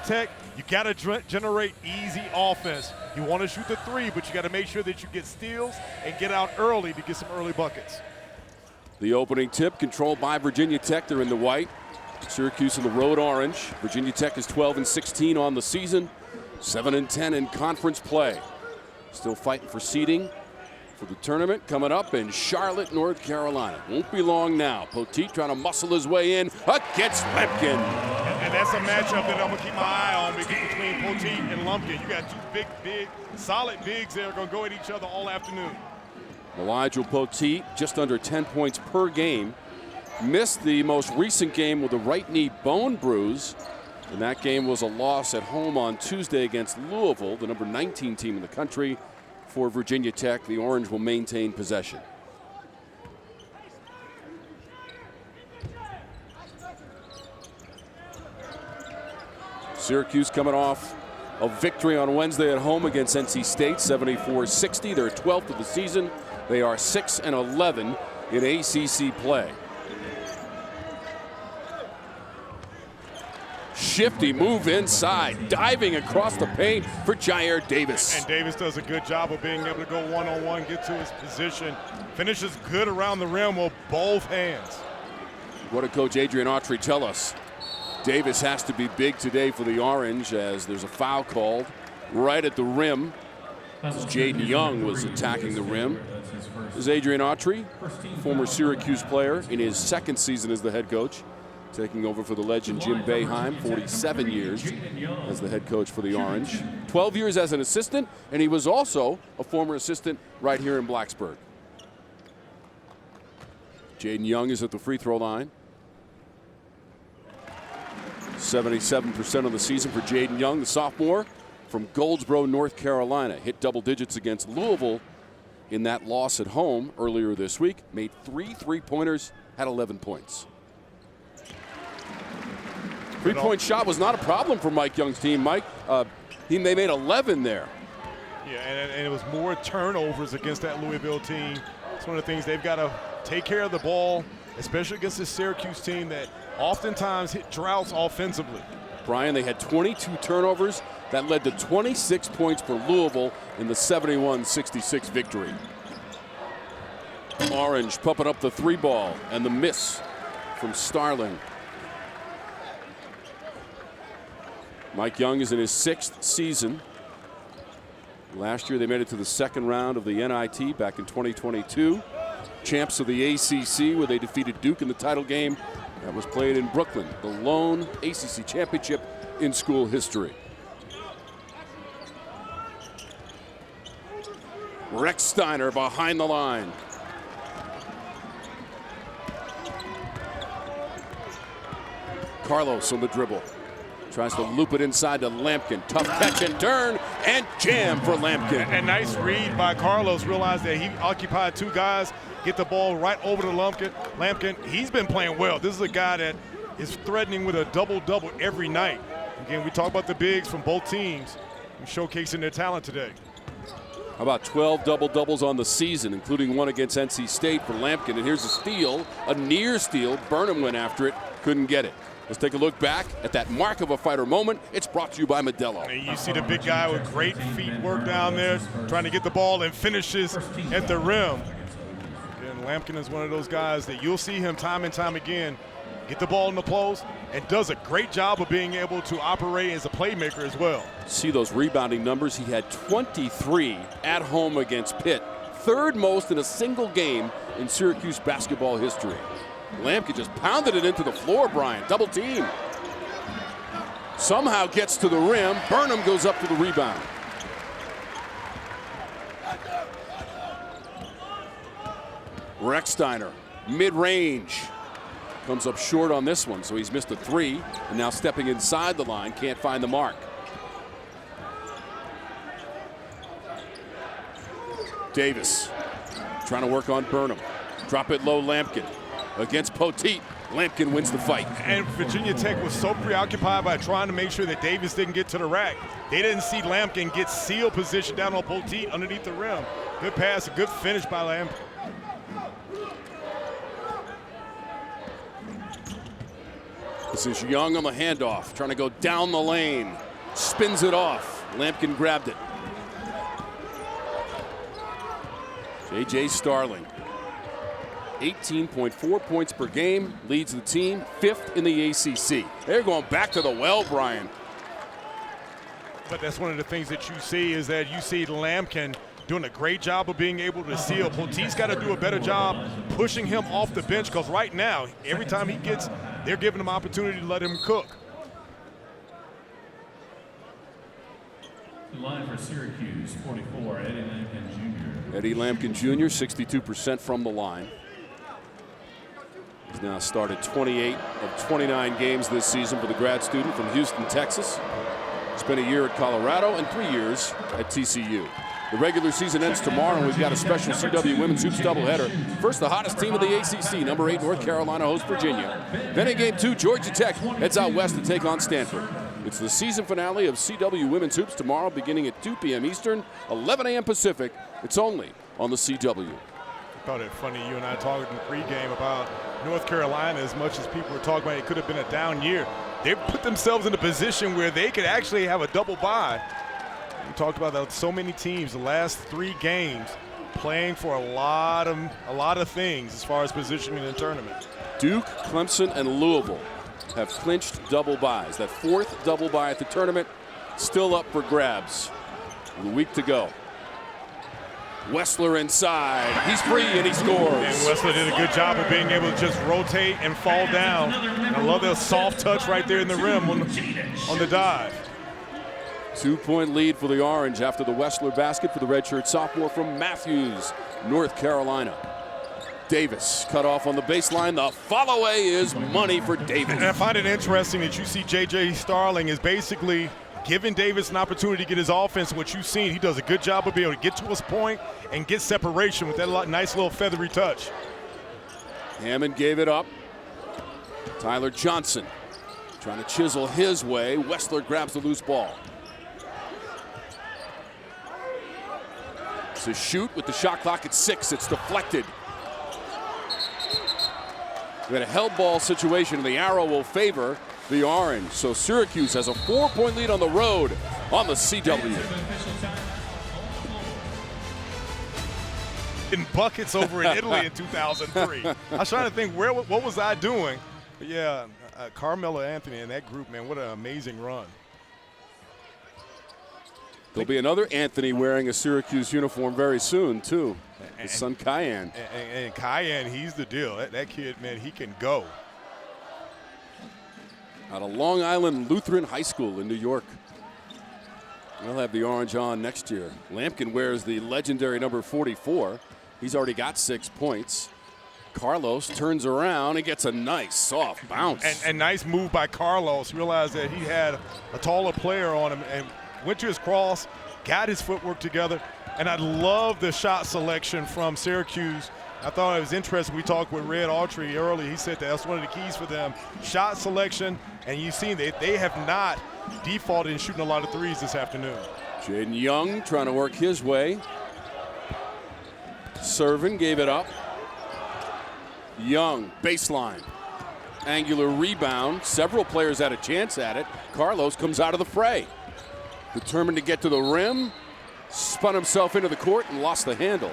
Tech, you got to generate easy offense. You want to shoot the three, but you got to make sure that you get steals and get out early to get some early buckets. The opening tip controlled by Virginia Tech. They're in the white. Syracuse in the road orange. Virginia Tech is 12-16 on the season, 7-10 in conference play. Still fighting for seeding for the tournament coming up in Charlotte, North Carolina. Won't be long now. Poteet trying to muscle his way in against Lampkin. And that's a matchup that I'm going to keep my eye on between Poteet and Lumpkin. You got two big, solid bigs that are going to go at each other all afternoon. Elijah Poteet, just under 10 points per game. Missed the most recent game with a right knee bone bruise. And that game was a loss at home on Tuesday against Louisville, the number 19 team in the country. For Virginia Tech, the Orange will maintain possession. Syracuse coming off a victory on Wednesday at home against NC State, 74-60. They're 12th of the season. They are 6-11 in ACC play. Shifty move inside, diving across the paint for Jyare Davis. And Davis does a good job of being able to go one-on-one, get to his position, finishes good around the rim with both hands. What did Coach Adrian Autry tell us? Davis has to be big today for the Orange as there's a foul called right at the rim. As Jaydon Young was attacking the rim. This is Adrian Autry, former Syracuse player in his second season as the head coach. Taking over for the legend Jim Boeheim, 47 years as the head coach for the Orange. 12 years as an assistant, and he was also a former assistant right here in Blacksburg. Jaydon Young is at the free throw line. 77% of the season for Jaydon Young, the sophomore from Goldsboro, North Carolina. Hit double digits against Louisville in that loss at home earlier this week. Made 3 three-pointers, had 11 points. Three-point shot was not a problem for Mike Young's team. Mike, they made 11 there. Yeah, and it was more turnovers against that Louisville team. It's one of the things they've got to take care of the ball, especially against this Syracuse team that oftentimes hit droughts offensively. Brian, they had 22 turnovers. That led to 26 points for Louisville in the 71-66 victory. Orange pumping up the three ball and the miss from Starling. Mike Young is in his 6th season. Last year they made it to the second round of the NIT back in 2022. Champs of the ACC where they defeated Duke in the title game. That was played in Brooklyn, the lone ACC championship in school history. Rex Steiner behind the line. Carlos on the dribble. Tries to loop it inside to Lampkin. Tough catch and turn and jam for Lampkin. And nice read by Carlos. Realized that he occupied 2 guys. Get the ball right over to Lampkin. He's been playing well. This is a guy that is threatening with a double-double every night. Again, we talk about the bigs from both teams and showcasing their talent today. How about 12 double-doubles on the season, including one against NC State for Lampkin. And here's a steal, a near steal. Burnham went after it, couldn't get it. Let's take a look back at that mark of a fighter moment. It's brought to you by Modelo. And you see the big guy with great feet work down there, trying to get the ball and finishes at the rim. Again, Lampkin is one of those guys that you'll see him time and time again get the ball in the post and does a great job of being able to operate as a playmaker as well. See those rebounding numbers. He had 23 at home against Pitt, 3rd most in a single game in Syracuse basketball history. Lampkin just pounded it into the floor, Brian. Double team. Somehow gets to the rim. Burnham goes up for the rebound. Rex Steiner, mid-range. Comes up short on this one, so he's missed a 3. And now stepping inside the line, can't find the mark. Davis trying to work on Burnham. Drop it low, Lampkin. Against Poteet, Lampkin wins the fight. And Virginia Tech was so preoccupied by trying to make sure that Davis didn't get to the rack. They didn't see Lampkin get seal position down on Poteet underneath the rim. Good pass, a good finish by Lampkin. This is Young on the handoff, trying to go down the lane. Spins it off. Lampkin grabbed it. J.J. Starling, 18.4 points per game, leads the team, 5th in the ACC. They're going back to the well, Brian. But that's one of the things that you see is that you see Lampkin doing a great job of being able to seal. Potteet's got to do a better job pushing him off the bench, because right now, every time he gets, they're giving him opportunity to let him cook. The line for Syracuse, 44, Eddie Lampkin Jr. Eddie Lampkin Jr., 62% from the line. He's now started 28 of 29 games this season for the grad student from Houston, Texas. Spent a year at Colorado and 3 years at TCU. The regular season ends tomorrow, and we've got a special CW Women's Hoops doubleheader. First, the hottest team of the ACC, number 8 North Carolina hosts Virginia. Then in Game 2, Georgia Tech heads out west to take on Stanford. It's the season finale of CW Women's Hoops tomorrow, beginning at 2 p.m. Eastern, 11 a.m. Pacific. It's only on the CW. I thought it funny, you and I talked in the pregame about North Carolina. As much as people were talking about it could have been a down year, they put themselves in a position where they could actually have a double bye. We talked about that. So many teams the last 3 games playing for a lot of things as far as positioning in the tournament. Duke, Clemson, and Louisville have clinched double byes. That 4th double bye at the tournament still up for grabs. With a week to go. Wessler inside. He's free and he scores. And Wessler did a good job of being able to just rotate and fall down. And I love that soft touch right there in the rim on the dive. 2-point lead for the Orange after the Wessler basket for the redshirt sophomore from Matthews, North Carolina. Davis cut off on the baseline. The follow-away is money for Davis. And I find it interesting that you see J.J. Starling is basically giving Davis an opportunity to get his offense. What you've seen, he does a good job of being able to get to his point and get separation with that nice little feathery touch. Hammon gave it up. Tyler Johnson trying to chisel his way. Wessler grabs the loose ball. It's a shoot with the shot clock at 6. It's deflected. We had a held ball situation, and the arrow will favor the Orange. So Syracuse has a 4-point lead on the road on the CW. In buckets over in Italy in 2003. I was trying to think, what was I doing? But yeah, Carmelo Anthony and that group, man, what an amazing run. There'll be another Anthony wearing a Syracuse uniform very soon, too. His son, Cayenne. And Cayenne, he's the deal. That kid, man, he can go. Out of Long Island Lutheran High School in New York. We'll have the Orange on next year. Lampkin wears the legendary number 44. He's already got 6 points. Carlos turns around and gets a nice soft bounce. And nice move by Carlos. Realized that he had a taller player on him and went to his cross, got his footwork together. And I love the shot selection from Syracuse. I thought it was interesting. We talked with Red Autry earlier. He said that's one of the keys for them. Shot selection, and you've seen they have not defaulted in shooting a lot of threes this afternoon. Jaydon Young trying to work his way. Servin gave it up. Young, baseline. Angular rebound. Several players had a chance at it. Carlos comes out of the fray. Determined to get to the rim. Spun himself into the court and lost the handle.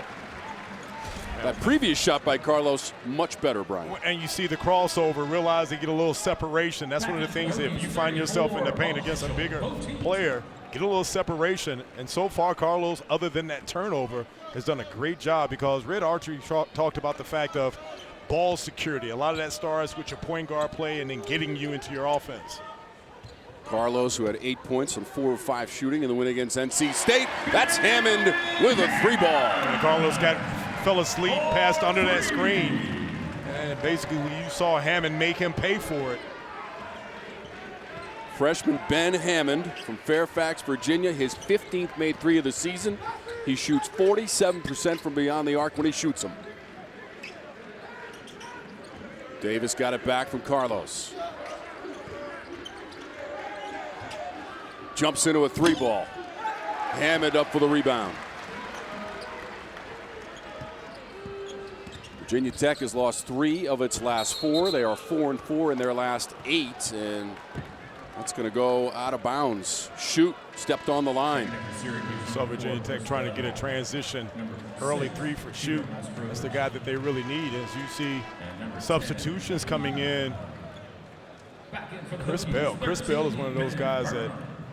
That previous shot by Carlos, much better, Brian. And you see the crossover, realize they get a little separation. That's one of the things that if you find yourself in the paint against a bigger player, get a little separation. And so far, Carlos, other than that turnover, has done a great job because Red Autry talked about the fact of ball security. A lot of that starts with your point guard play and then getting you into your offense. Carlos, who had 8 points on 4 of 5 shooting in the win against NC State. That's Hammond with a 3 ball. And Carlos fell asleep, passed under that screen. And basically you saw Hammond make him pay for it. Freshman Ben Hammond from Fairfax, Virginia, his 15th made 3 of the season. He shoots 47% from beyond the arc when he shoots them. Davis got it back from Carlos. Jumps into a 3 ball. Hammond up for the rebound. Virginia Tech has lost 3 of its last 4. They are 4-4 in their last 8, and that's going to go out of bounds. Schutt stepped on the line. So Virginia Tech trying to get a transition early 3 for Schutt. That's the guy that they really need. As you see substitutions coming in. Chris Bell. Chris Bell is one of those guys that,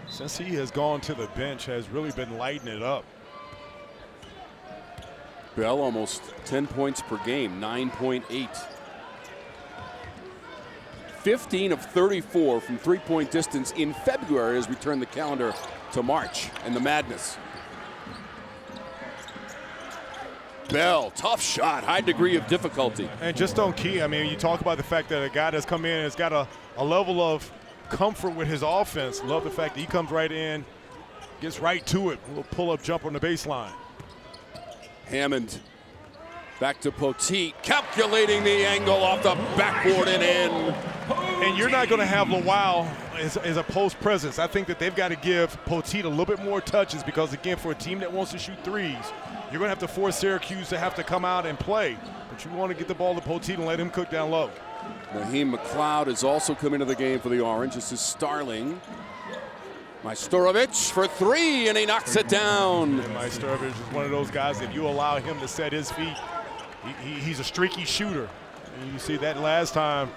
since he has gone to the bench, has really been lighting it up. Bell almost 10 points per game, 9.8. 15 of 34 from three-point distance in February as we turn the calendar to March and the madness. Bell, tough shot, high degree of difficulty. And just on key, I mean, you talk about the fact that a guy that's come in has got a level of comfort with his offense. Love the fact that he comes right in, gets right to it. A little pull-up jump on the baseline. Hammon back to Poteet, calculating the angle off the backboard and in. And you're not going to have Lawal as a post presence. I think that they've got to give Poteet a little bit more touches because, again, for a team that wants to shoot threes, you're going to have to force Syracuse to have to come out and play. But you want to get the ball to Poteet and let him cook down low. Naheem McLeod is also coming to the game for the Orange. This is Starling. Majstorovic for 3, and he knocks it down. And Majstorovic is one of those guys, if you allow him to set his feet, he's a streaky shooter. And you see that last time,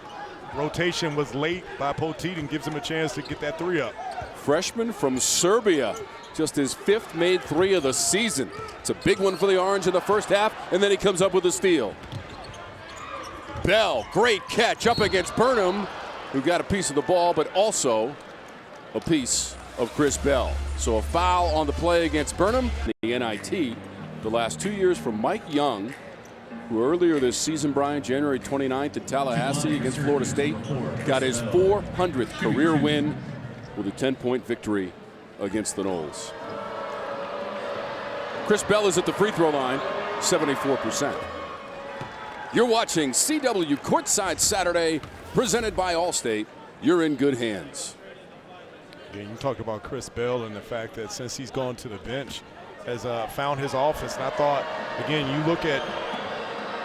rotation was late by Poteet and gives him a chance to get that 3 up. Freshman from Serbia, just his 5th made 3 of the season. It's a big one for the Orange in the first half, and then he comes up with a steal. Bell, great catch up against Burnham, who got a piece of the ball, but also a piece of Chris Bell. So a foul on the play against Burnham, the NIT, the last 2 years from Mike Young, who earlier this season, Brian, January 29th in Tallahassee against Florida State, got his 400th career win with a 10-point victory against the Noles. Chris Bell is at the free throw line, 74%. You're watching CW Courtside Saturday, presented by Allstate. You're in good hands. Yeah, you talked about Chris Bell and the fact that since he's gone to the bench, has found his offense. And I thought, again, you look at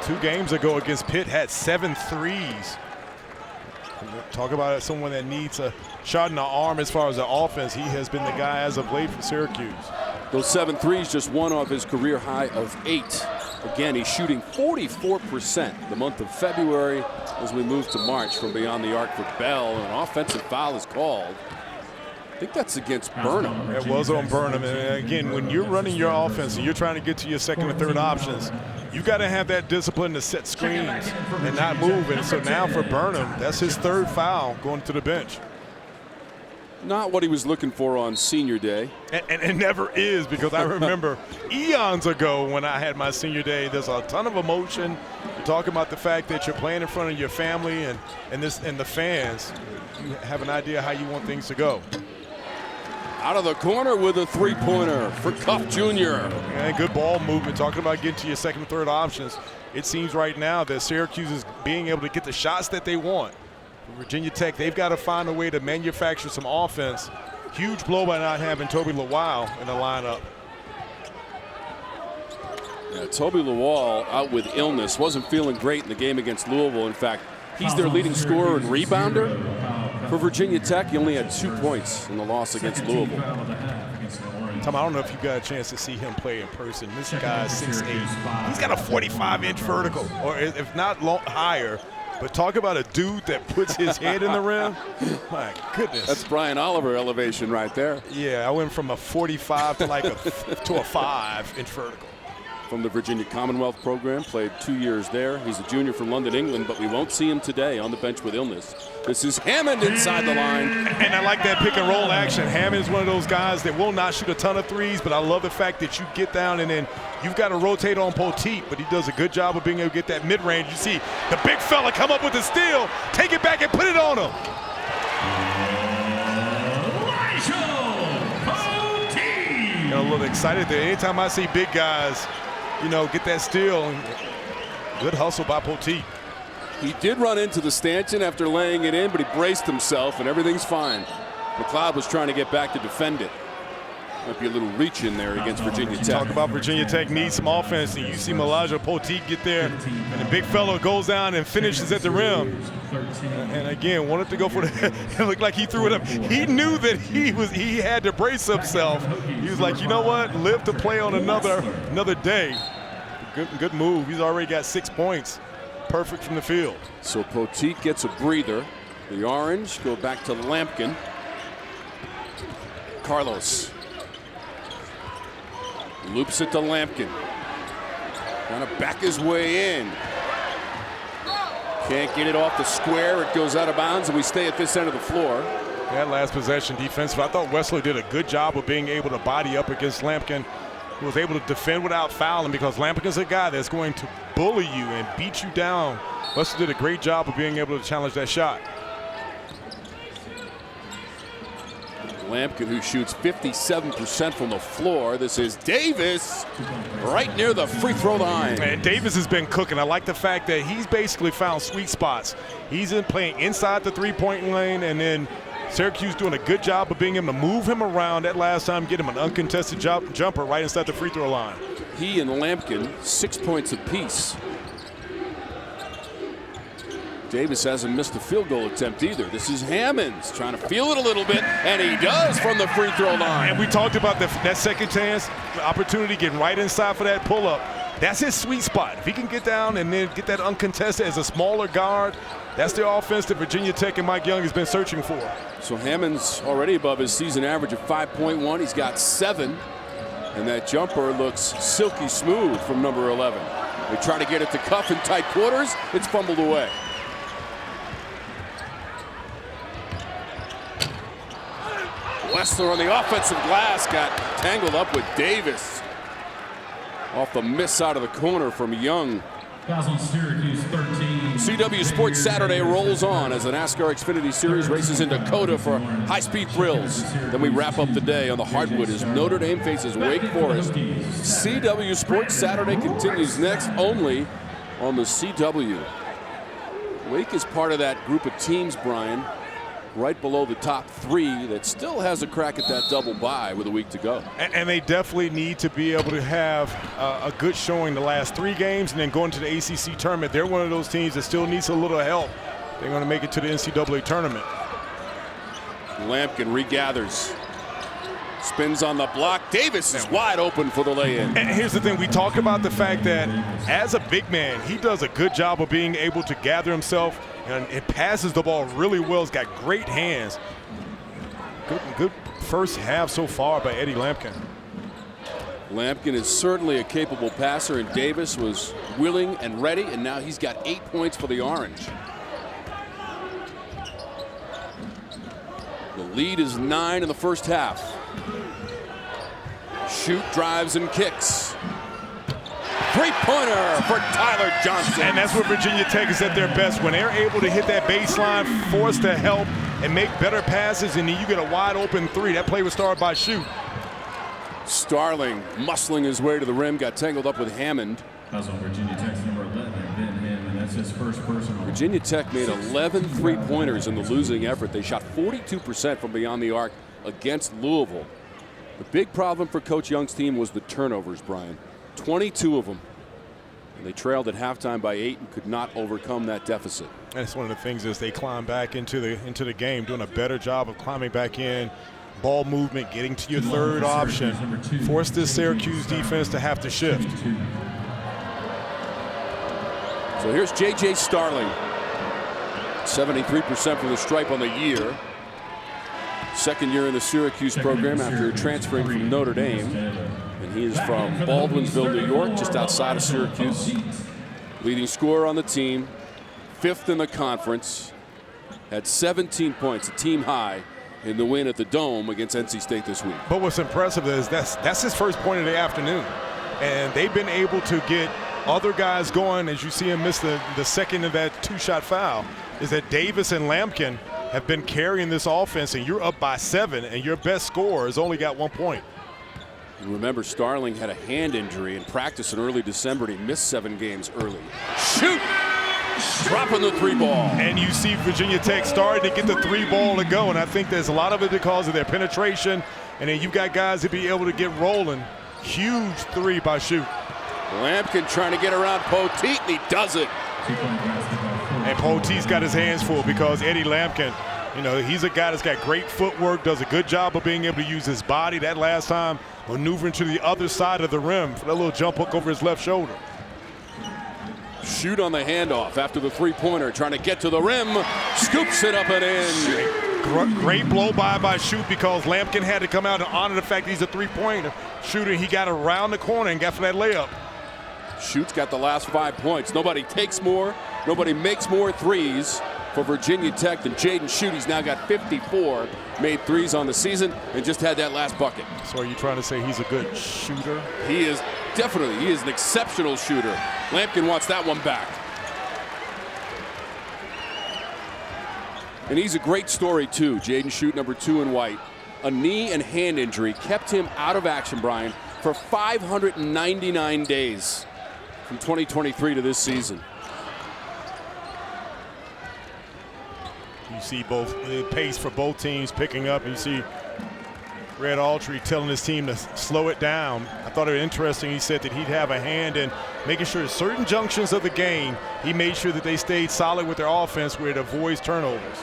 2 games ago against Pitt, had 7 threes. Talk about someone that needs a shot in the arm as far as the offense. He has been the guy as of late for Syracuse. Those 7 threes, just 1 off his career high of 8. Again, he's shooting 44% the month of February as we move to March from beyond the arc for Bell. An offensive foul is called. I think that's against Burnham. It was on Burnham. And again, when you're running your offense and you're trying to get to your second or third options, you got to have that discipline to set screens and not move. And so now for Burnham, that's his 3rd foul going to the bench. Not what he was looking for on senior day. And it never is, because I remember eons ago when I had my senior day, there's a ton of emotion. You're talking about the fact that you're playing in front of your family and the fans. You have an idea how you want things to go. Out of the corner with a 3-pointer for Cuff Jr. And good ball movement. Talking about getting to your second and third options. It seems right now that Syracuse is being able to get the shots that they want. For Virginia Tech, they've got to find a way to manufacture some offense. Huge blow by not having Toby Lawal in the lineup. Yeah, Toby Lawal out with illness. Wasn't feeling great in the game against Louisville. In fact, he's their leading scorer and rebounder. For Virginia Tech, he only had 2 points in the loss against Louisville. Tom, I don't know if you got a chance to see him play in person. This guy's 6'8". He's got a 45-inch vertical, or if not higher. But talk about a dude that puts his head in the rim. My goodness. That's Brian Oliver elevation right there. Yeah, I went from a 45 to like a 5-inch vertical. From the Virginia Commonwealth program, played 2 years there. He's a junior from London, England, but we won't see him today on the bench with illness. This is Hammond inside the line. And I like that pick and roll action. Hammond is one of those guys that will not shoot a ton of threes, but I love the fact that you get down and then you've got to rotate on Poteet, but he does a good job of being able to get that mid-range. You see the big fella come up with the steal, take it back and put it on him. I'm a little excited there. Anytime I see big guys, get that steal. Good hustle by Poteet. He did run into the stanchion after laying it in, but he braced himself, and everything's fine. McLeod was trying to get back to defend it. Might be a little reach in there against Virginia Tech. Talk about Virginia Tech needs some offense, and you see Malaja Poteet get there, and the big fellow goes down and finishes at the rim. And again, wanted to go for the. It looked like he threw it up. He knew that he had to brace himself. He was like, you know what, live to play on another day. Good move. He's already got 6 points, perfect from the field. So Poteet gets a breather. The Orange go back to Lampkin. Carlos loops it to Lampkin. Trying to back his way in. Can't get it off the square. It goes out of bounds, and we stay at this end of the floor. That last possession defensive, I thought Wesley did a good job of being able to body up against Lampkin, who was able to defend without fouling, because Lampkin's a guy that's going to bully you and beat you down. Wesley did a great job of being able to challenge that shot. Lampkin, who shoots 57% from the floor. This is Davis right near the free throw line. And Davis has been cooking. I like the fact that he's basically found sweet spots. He's playing inside the three-point lane, and then Syracuse doing a good job of being able to move him around that last time, get him an uncontested jumper right inside the free throw line. He and Lampkin 6 points apiece. Davis hasn't missed a field goal attempt either. This is Hammons trying to feel it a little bit, and he does from the free throw line. And we talked about that second chance opportunity, getting right inside for that pull-up. That's his sweet spot. If he can get down and then get that uncontested as a smaller guard, that's the offense that Virginia Tech and Mike Young has been searching for. So Hammond's already above his season average of 5.1. He's got 7, and that jumper looks silky smooth from number 11. They try to get it to Cuff in tight quarters. It's fumbled away. Wessler on the offensive glass got tangled up with Davis. Off the miss side of the corner from Young. Syracuse 13. CW Sports Saturday rolls on as the NASCAR Xfinity Series races into Dakota for high-speed thrills. Then we wrap up the day on the hardwood as Notre Dame faces Wake Forest. CW Sports Saturday continues next, only on the CW. Wake is part of that group of teams, Brian, right below the top 3 that still has a crack at that double bye with a week to go. And they definitely need to be able to have a good showing the last 3 games and then going to the ACC tournament. They're one of those teams that still needs a little help. They're going to make it to the NCAA tournament. Lampkin regathers. Spins on the block. Davis is wide open for the lay-in. And here's the thing. We talked about the fact that as a big man, he does a good job of being able to gather himself, and it passes the ball really well. He's got great hands. Good first half so far by Eddie Lampkin. Lampkin is certainly a capable passer, and Davis was willing and ready, and now he's got 8 points for the Orange. The lead is 9 in the first half. Schutt drives and kicks. Three-pointer for Tyler Johnson. And that's where Virginia Tech is at their best. When they're able to hit that baseline, forced to help and make better passes, and then you get a wide open 3. That play was started by Schutt. Starling muscling his way to the rim, got tangled up with Hammond. That's on Virginia Tech's number 11, Ben Hammon. That's his first personal. Virginia Tech made 11 three-pointers in the losing effort. They shot 42% from beyond the arc against Louisville. The big problem for Coach Young's team was the turnovers, Brian. 22 of them. And they trailed at halftime by 8 and could not overcome that deficit. That's one of the things as they climb back into the game, doing a better job of climbing back in. Ball movement, getting to your third option. Force this Syracuse defense to have to shift. So here's J.J. Starling. 73% from the stripe on the year. Second year in the Syracuse program after transferring from Notre Dame. And he is from Baldwinsville, New York, just outside of Syracuse. Leading scorer on the team, 5th in the conference. Had 17 points, a team high, in the win at the Dome against NC State this week. But what's impressive is that's his first point of the afternoon. And they've been able to get other guys going, as you see him miss the second of that 2-shot foul, is that Davis and Lampkin have been carrying this offense, and you're up by 7, and your best scorer has only got 1 point. And remember, Starling had a hand injury in practice in early December, and he missed 7 games early. Shoot! Dropping the 3 ball. And you see Virginia Tech starting to get the 3 ball to go, and I think there's a lot of it because of their penetration and then you've got guys to be able to get rolling. Huge three by Schutt. Lampkin trying to get around Poteet, and he does it. And Poteet's got his hands full because Eddie Lampkin, you know, he's a guy that's got great footwork, does a good job of being able to use his body. That last time, maneuvering to the other side of the rim for that little jump hook over his left shoulder. Schutt on the handoff after the three-pointer, trying to get to the rim, scoops it up and in. Great blow by Schutt because Lampkin had to come out and honor the fact he's a three-pointer shooter. He got around the corner and got for that layup. Schutt's got the last 5 points. Nobody takes more, nobody makes more threes for Virginia Tech than Jaydon Schutt. He's now got 54 made threes on the season and just had that last bucket. So are you trying to say he's a good shooter? He is definitely, he is an exceptional shooter. Lampkin wants that one back. And he's a great story too. Jaydon Schutt, number 2 in white. A knee and hand injury kept him out of action, Brian, for 599 days from 2023 to this season. You see both the pace for both teams picking up. You see Red Autry telling his team to slow it down. I thought it was interesting. He said that he'd have a hand in making sure certain junctions of the game, he made sure that they stayed solid with their offense where it avoids turnovers.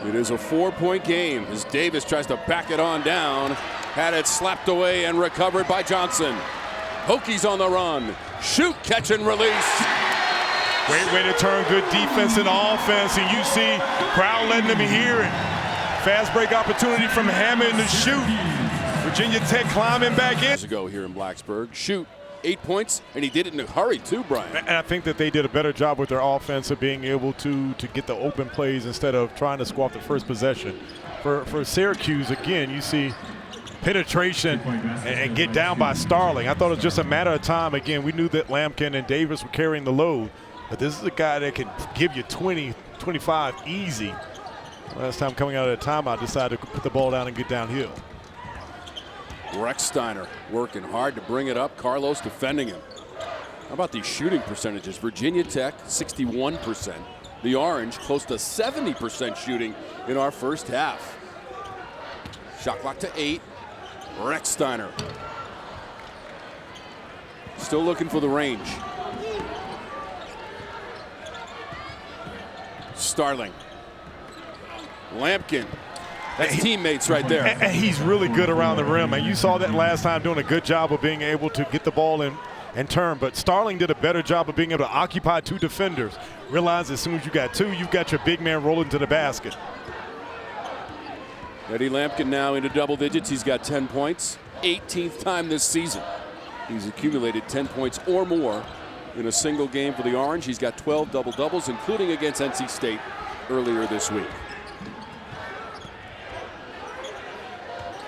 It is a 4-point game as Davis tries to back it on down. Had it slapped away and recovered by Johnson. Hokies on the run. Schutt, catch and release. Great way to turn good defense into offense, and you see crowd letting them hear it. Fast break opportunity from Hammon to Schutt. Virginia Tech climbing back in. Years ago here in Blacksburg. Schutt, 8 points, and he did it in a hurry too, Brian. And I think that they did a better job with their offense of being able to get the open plays instead of trying to squat the first possession. For Syracuse, again, you see penetration and get down by Starling. I thought it was just a matter of time. Again, we knew that Lampkin and Davis were carrying the load, but this is a guy that can give you 20, 25 easy. Last time coming out of the timeout, decided to put the ball down and get downhill. Rechsteiner working hard to bring it up. Carlos defending him. How about these shooting percentages? Virginia Tech, 61%. The Orange, close to 70% shooting in our first half. Shot clock to 8. Rechsteiner. Still looking for the range. Starling. Lampkin. That's teammates right there. And he's really good around the rim. And you saw that last time, doing a good job of being able to get the ball in and turn. But Starling did a better job of being able to occupy 2 defenders. Realize as soon as you got 2, you've got your big man rolling to the basket. Eddie Lampkin now into double digits. He's got 10 points. 18th time this season he's accumulated 10 points or more in a single game for the Orange. He's got 12 double-doubles, including against NC State earlier this week.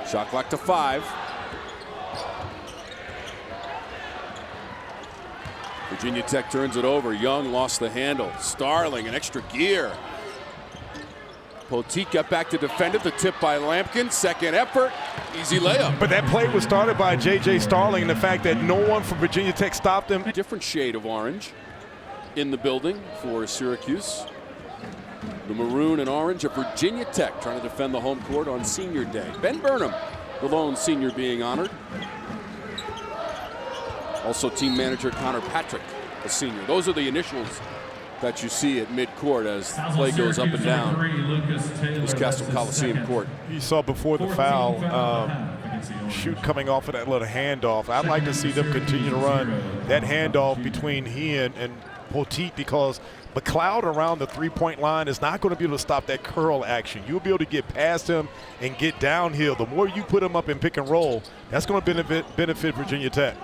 Shot clock to 5. Virginia Tech turns it over. Young lost the handle. Starling, an extra gear. Poteet got back to defend it. The tip by Lampkin. Second effort. Easy layup. But that play was started by J.J. Starling, and the fact that no one from Virginia Tech stopped him. Different shade of orange in the building for Syracuse. The maroon and orange of Virginia Tech trying to defend the home court on senior day. Ben Burnham, the lone senior, being honored. Also team manager Connor Patrick, a senior. Those are the initials that you see at midcourt as play goes up and down this Castle Coliseum court. You saw before the foul, Schutt coming off of that little handoff. I'd like to see them continue to run that handoff between he and Poteet, because McLeod around the three-point line is not going to be able to stop that curl action. You'll be able to get past him and get downhill. The more you put him up in pick and roll, that's going to benefit Virginia Tech.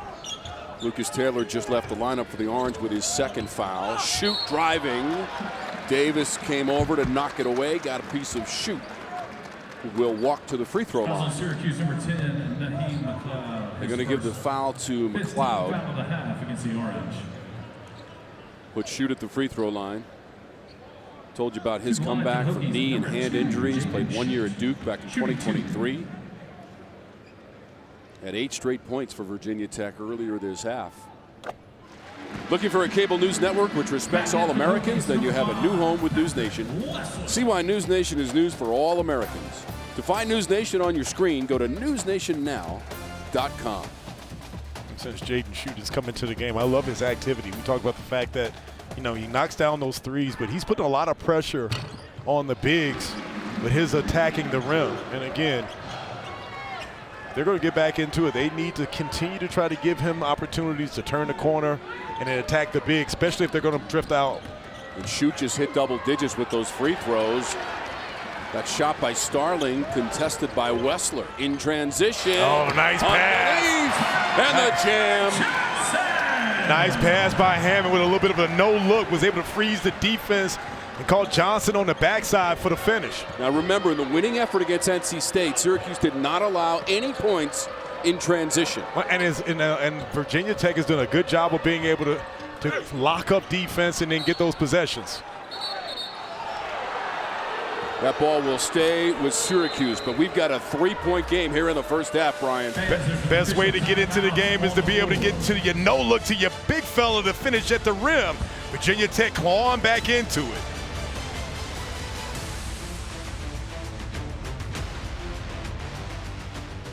Lucas Taylor just left the lineup for the Orange with his second foul. Schutt driving. Davis came over to knock it away. Got a piece of Schutt, who will walk to the free throw line. Syracuse number 10, Naheem McLeod. They're going to give the foul to McLeod. Foul of the half against the Orange. Put Schutt at the free throw line. Told you about his comeback from knee and hand injuries. Played 1 year at Duke back in 2023. Had 8 straight points for Virginia Tech earlier this half. Looking for a cable news network which respects all Americans? Then you have a new home with News Nation. See why News Nation is news for all Americans. To find News Nation on your screen, go to newsnationnow.com. Since Jaden Schutt has come into the game, I love his activity. We talk about the fact that, you know, he knocks down those threes, but he's putting a lot of pressure on the bigs with his attacking the rim. And again, they're going to get back into it. They need to continue to try to give him opportunities to turn the corner and then attack the big, especially if they're going to drift out. And Schutt just hit double digits with those free throws. That shot by Starling, contested by Wessler in transition. Oh, nice pass. And the jam. Nice pass by Hammon with a little bit of a no-look. Was able to freeze the defense and call Johnson on the backside for the finish. Now remember, in the winning effort against NC State, Syracuse did not allow any points in transition. And Virginia Tech has done a good job of being able to lock up defense and then get those possessions. That ball will stay with Syracuse, but we've got a 3-point game here in the first half, Brian. Best way to get into the game is to be able to get to your no-look to your big fella to finish at the rim. Virginia Tech clawing back into it.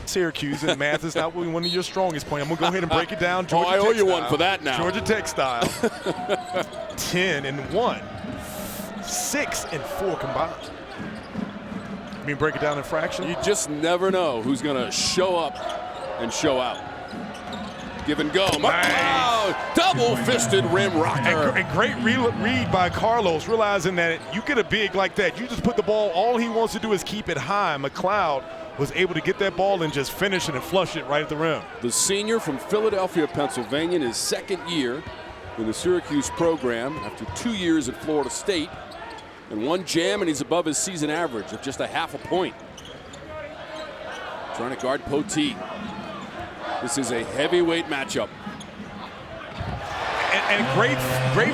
Syracuse, and math is not one of your strongest points. I'm going to go ahead and break it down. Georgia I owe Tech you style. one for that now. Georgia Tech style. 10-1. 6-4 combined. You mean break it down in fractions? You just never know who's going to show up and show out. Give and go. Nice. Double-fisted rim rocker. And great read by Carlos, realizing that you get a big like that, you just put the ball, all he wants to do is keep it high. McLeod was able to get that ball and just finish it and flush it right at the rim. The senior from Philadelphia, Pennsylvania, in his second year in the Syracuse program after 2 years at Florida State. And one jam, and he's above his season average of just a half a point. Trying to guard Poteet. This is a heavyweight matchup. And great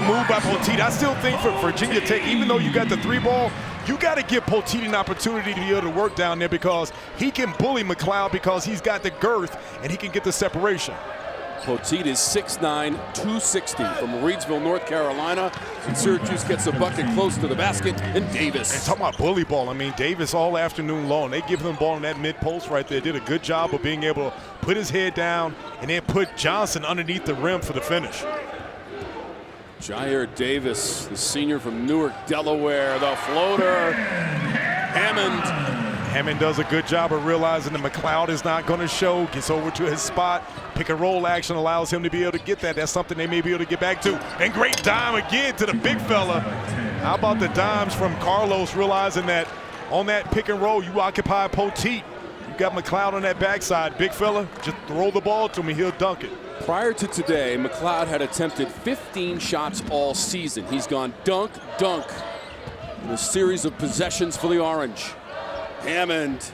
move by Poteet. I still think for Virginia Tech, even though you got the 3-ball, you got to give Poteet an opportunity to be able to work down there because he can bully McLeod because he's got the girth and he can get the separation. Poteet is 6'9", 260 from Reedsville, North Carolina. And Syracuse gets a bucket close to the basket, and Davis. And talking about bully ball, I mean, Davis all afternoon long. They give him the ball in that mid-post right there. Did a good job of being able to put his head down and then put Johnson underneath the rim for the finish. Jyare Davis, the senior from Newark, Delaware, the floater. Hammond does a good job of realizing that McLeod is not going to show, gets over to his spot. Pick and roll action allows him to be able to get that. That's something they may be able to get back to. And great dime again to the big fella. How about the dimes from Carlos, realizing that on that pick and roll, you occupy Poteet. You got McLeod on that backside. Big fella, just throw the ball to him and he'll dunk it. Prior to today, McLeod had attempted 15 shots all season. He's gone dunk, dunk in a series of possessions for the Orange. Hammond,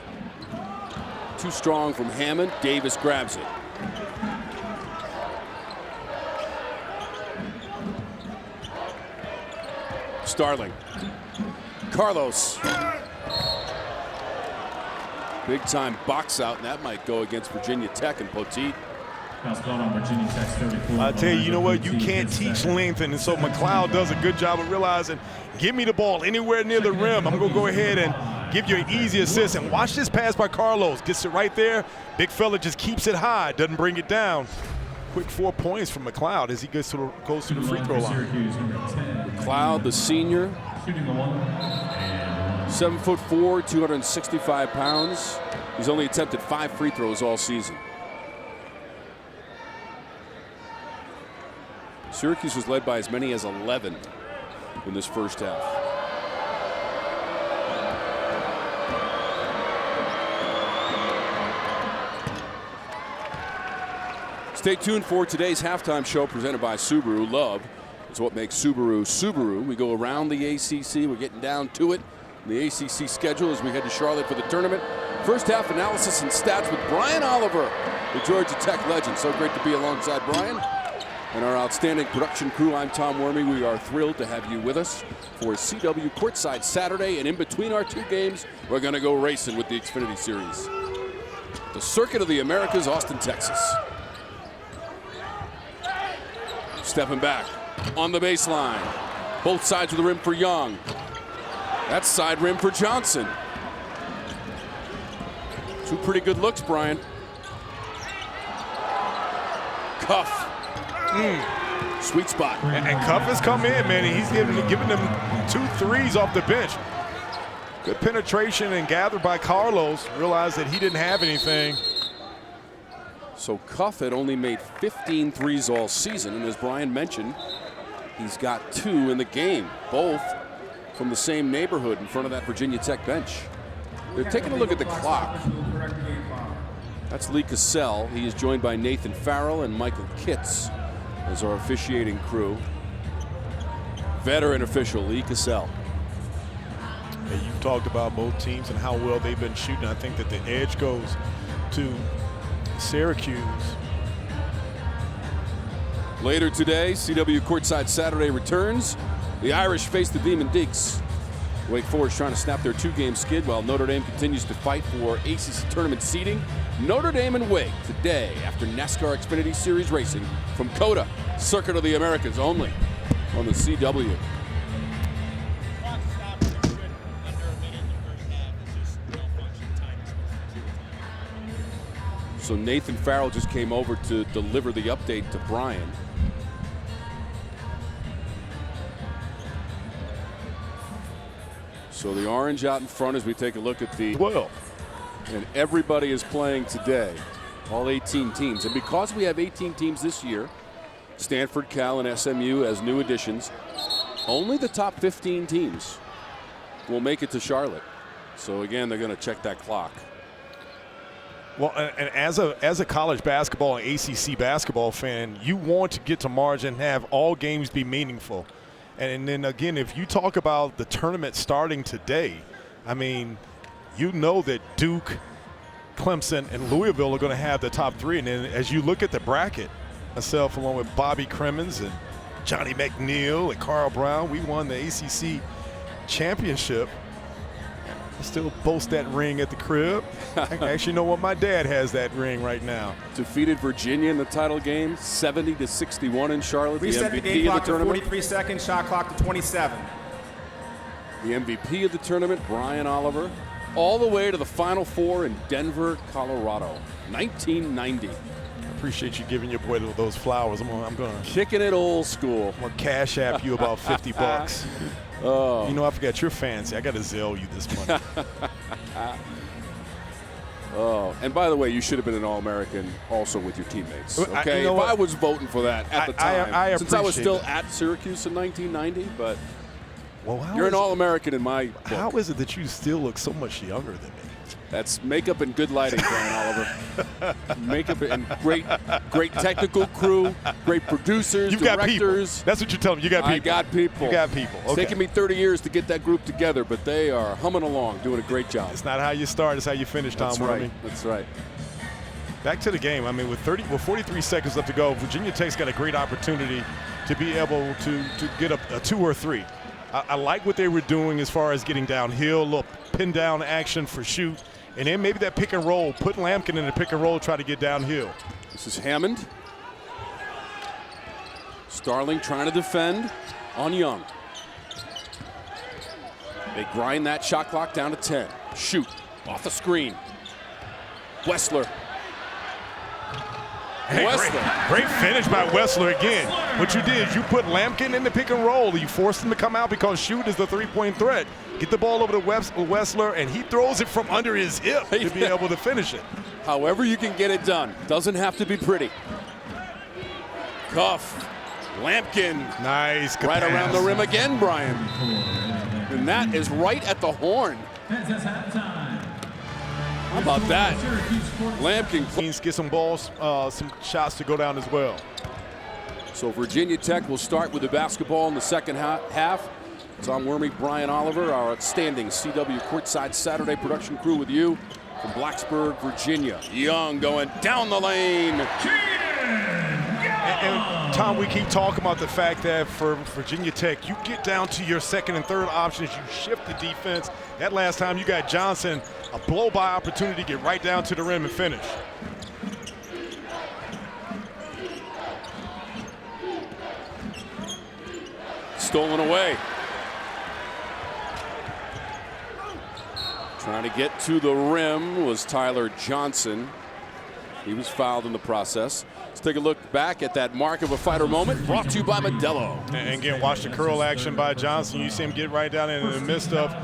too strong from Hammond. Davis grabs it. Starling. Carlos. Big time box out, and that might go against Virginia Tech and Poteet. I tell you, you know what? You can't teach length, and so McLeod does a good job of realizing, give me the ball anywhere near the rim. I'm going to go ahead and give you an easy assist. And watch this pass by Carlos. Gets it right there. Big fella just keeps it high, doesn't bring it down. Quick 4 points from McLeod as he goes to the free throw line. McLeod, the senior, 7'4", 265 pounds. He's only attempted 5 free throws all season. Syracuse was led by as many as 11 in this first half. Stay tuned for today's halftime show presented by Subaru. Love is what makes Subaru Subaru. We go around the ACC. We're getting down to it. The ACC schedule as we head to Charlotte for the tournament. First half analysis and stats with Brian Oliver, the Georgia Tech legend. So great to be alongside Brian and our outstanding production crew. I'm Tom Wormy. We are thrilled to have you with us for CW Courtside Saturday. And in between our 2 games, we're going to go racing with the Xfinity Series. The Circuit of the Americas, Austin, Texas. Stepping back on the baseline. Both sides of the rim for Young. That's side rim for Johnson. Two pretty good looks, Brian. Cuff. Sweet spot. And Cuff has come in, man. He's giving them 2 threes off the bench. Good penetration and gathered by Carlos. Realized that he didn't have anything. So Cuff had only made 15 threes all season, and as Brian mentioned, he's got 2 in the game, both from the same neighborhood in front of that Virginia Tech bench. They're taking a look at the clock. That's Lee Cassell. He is joined by Nathan Farrell and Michael Kitts as our officiating crew. Veteran official Lee Cassell. Hey, you've talked about both teams and how well they've been shooting. I think that the edge goes to Syracuse. Later today, CW Courtside Saturday returns. The Irish face the Demon Deacs. Wake Forest trying to snap their 2-game skid while Notre Dame continues to fight for ACC tournament seeding. Notre Dame and Wake today after NASCAR Xfinity Series racing from COTA, Circuit of the Americas only on the CW. So Nathan Farrell just came over to deliver the update to Brian. So the orange out in front as we take a look at the 12. And everybody is playing today, all 18 teams. And because we have 18 teams this year, Stanford, Cal, and SMU as new additions, only the top 15 teams will make it to Charlotte. So again, they're going to check that clock. Well, and as a college basketball and ACC basketball fan, you want to get to March and have all games be meaningful. And then again, if you talk about the tournament starting today, I mean, you know that Duke, Clemson, and Louisville are going to have the top 3. And then as you look at the bracket, myself along with Bobby Cremins and Johnny McNeil and Carl Brown, we won the ACC championship. I still boast that ring at the crib. I actually know what, my dad has that ring right now. Defeated Virginia in the title game, 70-61 in Charlotte. Reset the the MVP game of clock the to tournament. 43 seconds, shot clock to 27. The MVP of the tournament, Brian Oliver, all the way to the Final Four in Denver, Colorado, 1990. I appreciate you giving your boy those flowers. I'm gonna Kicking it old school. I'm gonna cash app you about 50 bucks. Oh. You know, I forgot you're fancy. I got to Zelle you this money. Oh, and by the way, you should have been an All-American also with your teammates. Okay, you know if what? I was voting for that at the time, I since I was appreciate still that. at Syracuse in 1990, but Well, you're an All-American in my book. How is it that you still look so much younger than me? That's makeup and good lighting, Brian Oliver. Makeup and great technical crew, great producers, You've got people. directors. That's what you're telling me. You got people. I got people. You got people. It's Okay. taken me 30 years to get that group together, but they are humming along, doing a great job. It's not how you start. It's how you finish, Tom. That's What I right. mean. That's right. Back to the game. I mean, with 43 seconds left to go, Virginia Tech's got a great opportunity to be able to get a 2 or 3. I like what they were doing as far as getting downhill, a little pin down action for shoot, and then maybe that pick and roll, put Lampkin in the pick and roll, try to get downhill. This is Hammond. Starling trying to defend on Young. They grind that shot clock down to 10. Shoot off the screen. Wessler. Hey, great finish by Wessler again. What you did is you put Lampkin in the pick and roll. You forced him to come out because shoot is the 3-point threat. Get the ball over to Wessler, and he throws it from under his hip to be able to finish it. However you can get it done. Doesn't have to be pretty. Cuff. Lampkin. Nice. Good Right pass. around the rim again, Brian. And that is right at the horn. How about that? Lampkin. Get some balls, some shots to go down as well. So Virginia Tech will start with the basketball in the second half. Tom Wormy, Brian Oliver, our outstanding CW Courtside Saturday production crew with you from Blacksburg, Virginia. Young going down the lane. And Tom, we keep talking about the fact that for Virginia Tech, you get down to your second and third options, you shift the defense. That last time you got Johnson, a blow-by opportunity to get right down to the rim and finish. Stolen away. Trying to get to the rim was Tyler Johnson. He was fouled in the process. Let's take a look back at that mark of a fighter moment, brought to you by Modelo. And again, watch the curl action by Johnson. You see him get right down in the midst of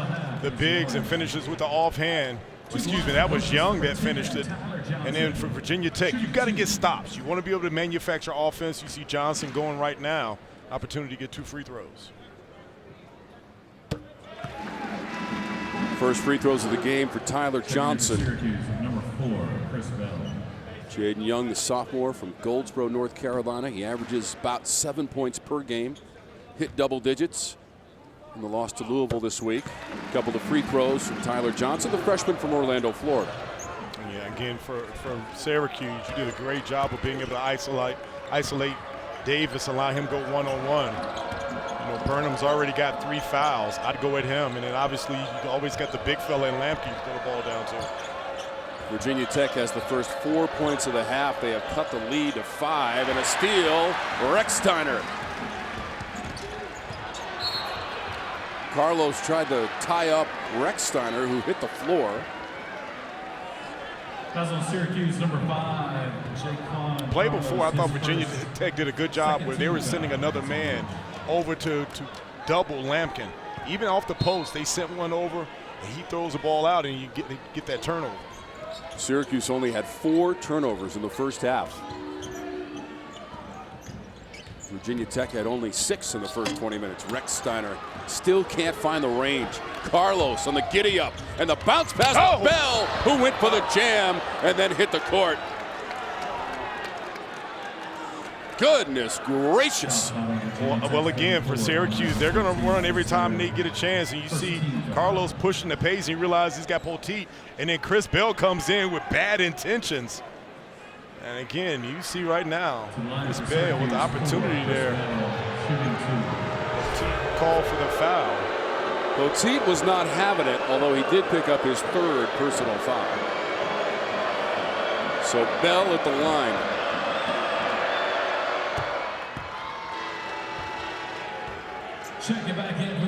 the bigs and finishes with the offhand. Excuse me, that was Young that finished it. And then for Virginia Tech, you've got to get stops. You want to be able to manufacture offense. You see Johnson going right now. Opportunity to get 2 free throws. First free throws of the game for Tyler Johnson. Syracuse, number 4, Chris Bell. Jaydon Young, the sophomore from Goldsboro, North Carolina. He averages about 7 points per game. Hit double digits in the loss to Louisville this week. A couple of free throws from Tyler Johnson, the freshman from Orlando, Florida. Yeah, again, for Syracuse, you did a great job of being able to isolate Davis, allow him to go one-on-one. You know, Burnham's already got 3 fouls. I'd go at him, and then obviously you always got the big fella in Lampkin to throw the ball down to. Virginia Tech has the first 4 points of the half. They have cut the lead to 5, and a steal, Rechsteiner. Carlos tried to tie up Rechsteiner, who hit the floor. That's on Syracuse, number 5, Jaydon. Play before, I thought Virginia Tech did a good job where they were sending another man over to double Lampkin. Even off the post, they sent one over, and he throws the ball out, and you get that turnover. Syracuse only had 4 turnovers in the first half. Virginia Tech had only 6 in the first 20 minutes. Rechsteiner still can't find the range. Carlos on the giddy up, and the bounce pass to Bell, who went for the jam and then hit the court. Goodness gracious. Well, again, for Syracuse, they're going to run every time they get a chance. And you see Carlos pushing the pace, and you realize he's got Poteet. And then Chris Bell comes in with bad intentions. And again, you see right now, Chris Bell with the opportunity there. Poteet called for the foul. Poteet was not having it, although he did pick up his 3rd personal foul. So Bell at the line.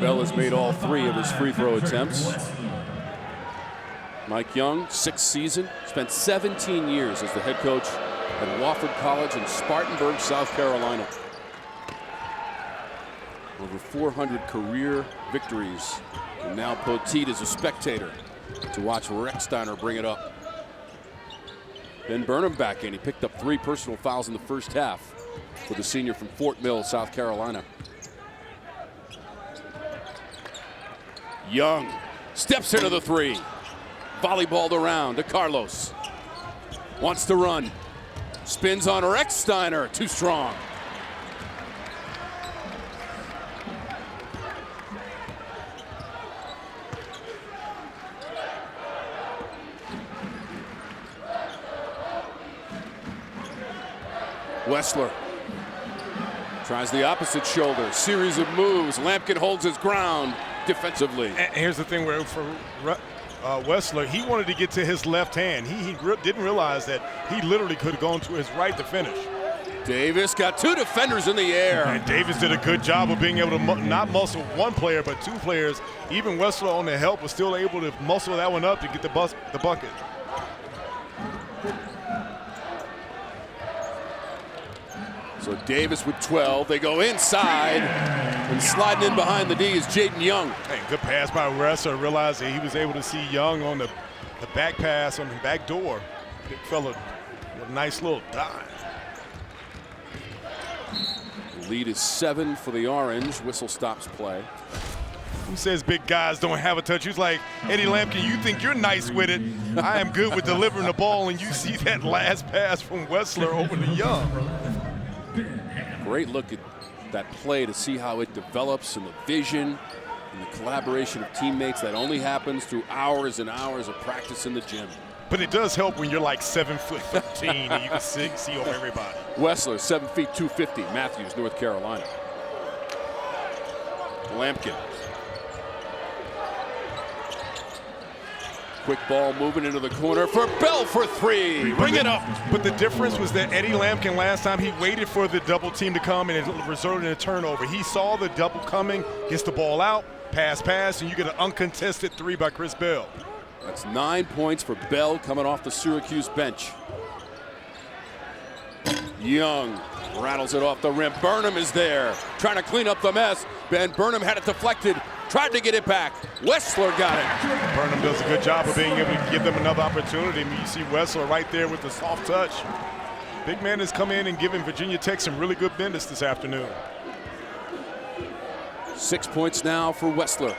Bell has made all 3 of his free throw attempts. Mike Young, 6th season, spent 17 years as the head coach at Wofford College in Spartanburg, South Carolina. Over 400 career victories. And now Poteet is a spectator to watch Rechsteiner bring it up. Ben Burnham back in. He picked up 3 personal fouls in the first half for the senior from Fort Mill, South Carolina. Young steps into the 3. Volleyballed around to Carlos. Wants to run. Spins on Rechsteiner. Too strong. Wessler tries the opposite shoulder. Series of moves. Lampkin holds his ground defensively. And here's the thing where for Wessler, he wanted to get to his left hand. He didn't realize that he literally could have gone to his right to finish. Davis got 2 defenders in the air. And Davis did a good job of being able to not muscle 1 player, but 2 players. Even Wessler on the help was still able to muscle that one up to get the bucket. So Davis with 12. They go inside, and sliding in behind the D is Jaydon Young. Hey, good pass by Wessler. Realized that he was able to see Young on the back pass on the back door. Big fella with a nice little dive. The lead is 7 for the Orange. Whistle stops play. Who says big guys don't have a touch? Who's like, Eddie Lampkin, you think you're nice with it. I am good with delivering the ball, and you see that last pass from Wessler over to Young. Great look at that play to see how it develops, and the vision and the collaboration of teammates that only happens through hours and hours of practice in the gym. But it does help when you're like 7'13" and you can see over everybody. Wessler, 7 feet 250, Matthews, North Carolina. Lampkin. Quick ball moving into the corner for Bell for 3. Bring it up. But the difference was that Eddie Lampkin last time, he waited for the double team to come and it resulted in a turnover. He saw the double coming, gets the ball out, pass, and you get an uncontested 3 by Chris Bell. That's 9 points for Bell coming off the Syracuse bench. Young rattles it off the rim. Burnham is there trying to clean up the mess. Ben Burnham had it deflected, tried to get it back. Wessler got it. Burnham does a good job of being able to give them another opportunity. I mean, you see Wessler right there with the soft touch. Big man has come in and given Virginia Tech some really good business this afternoon. 6 points now for Wessler.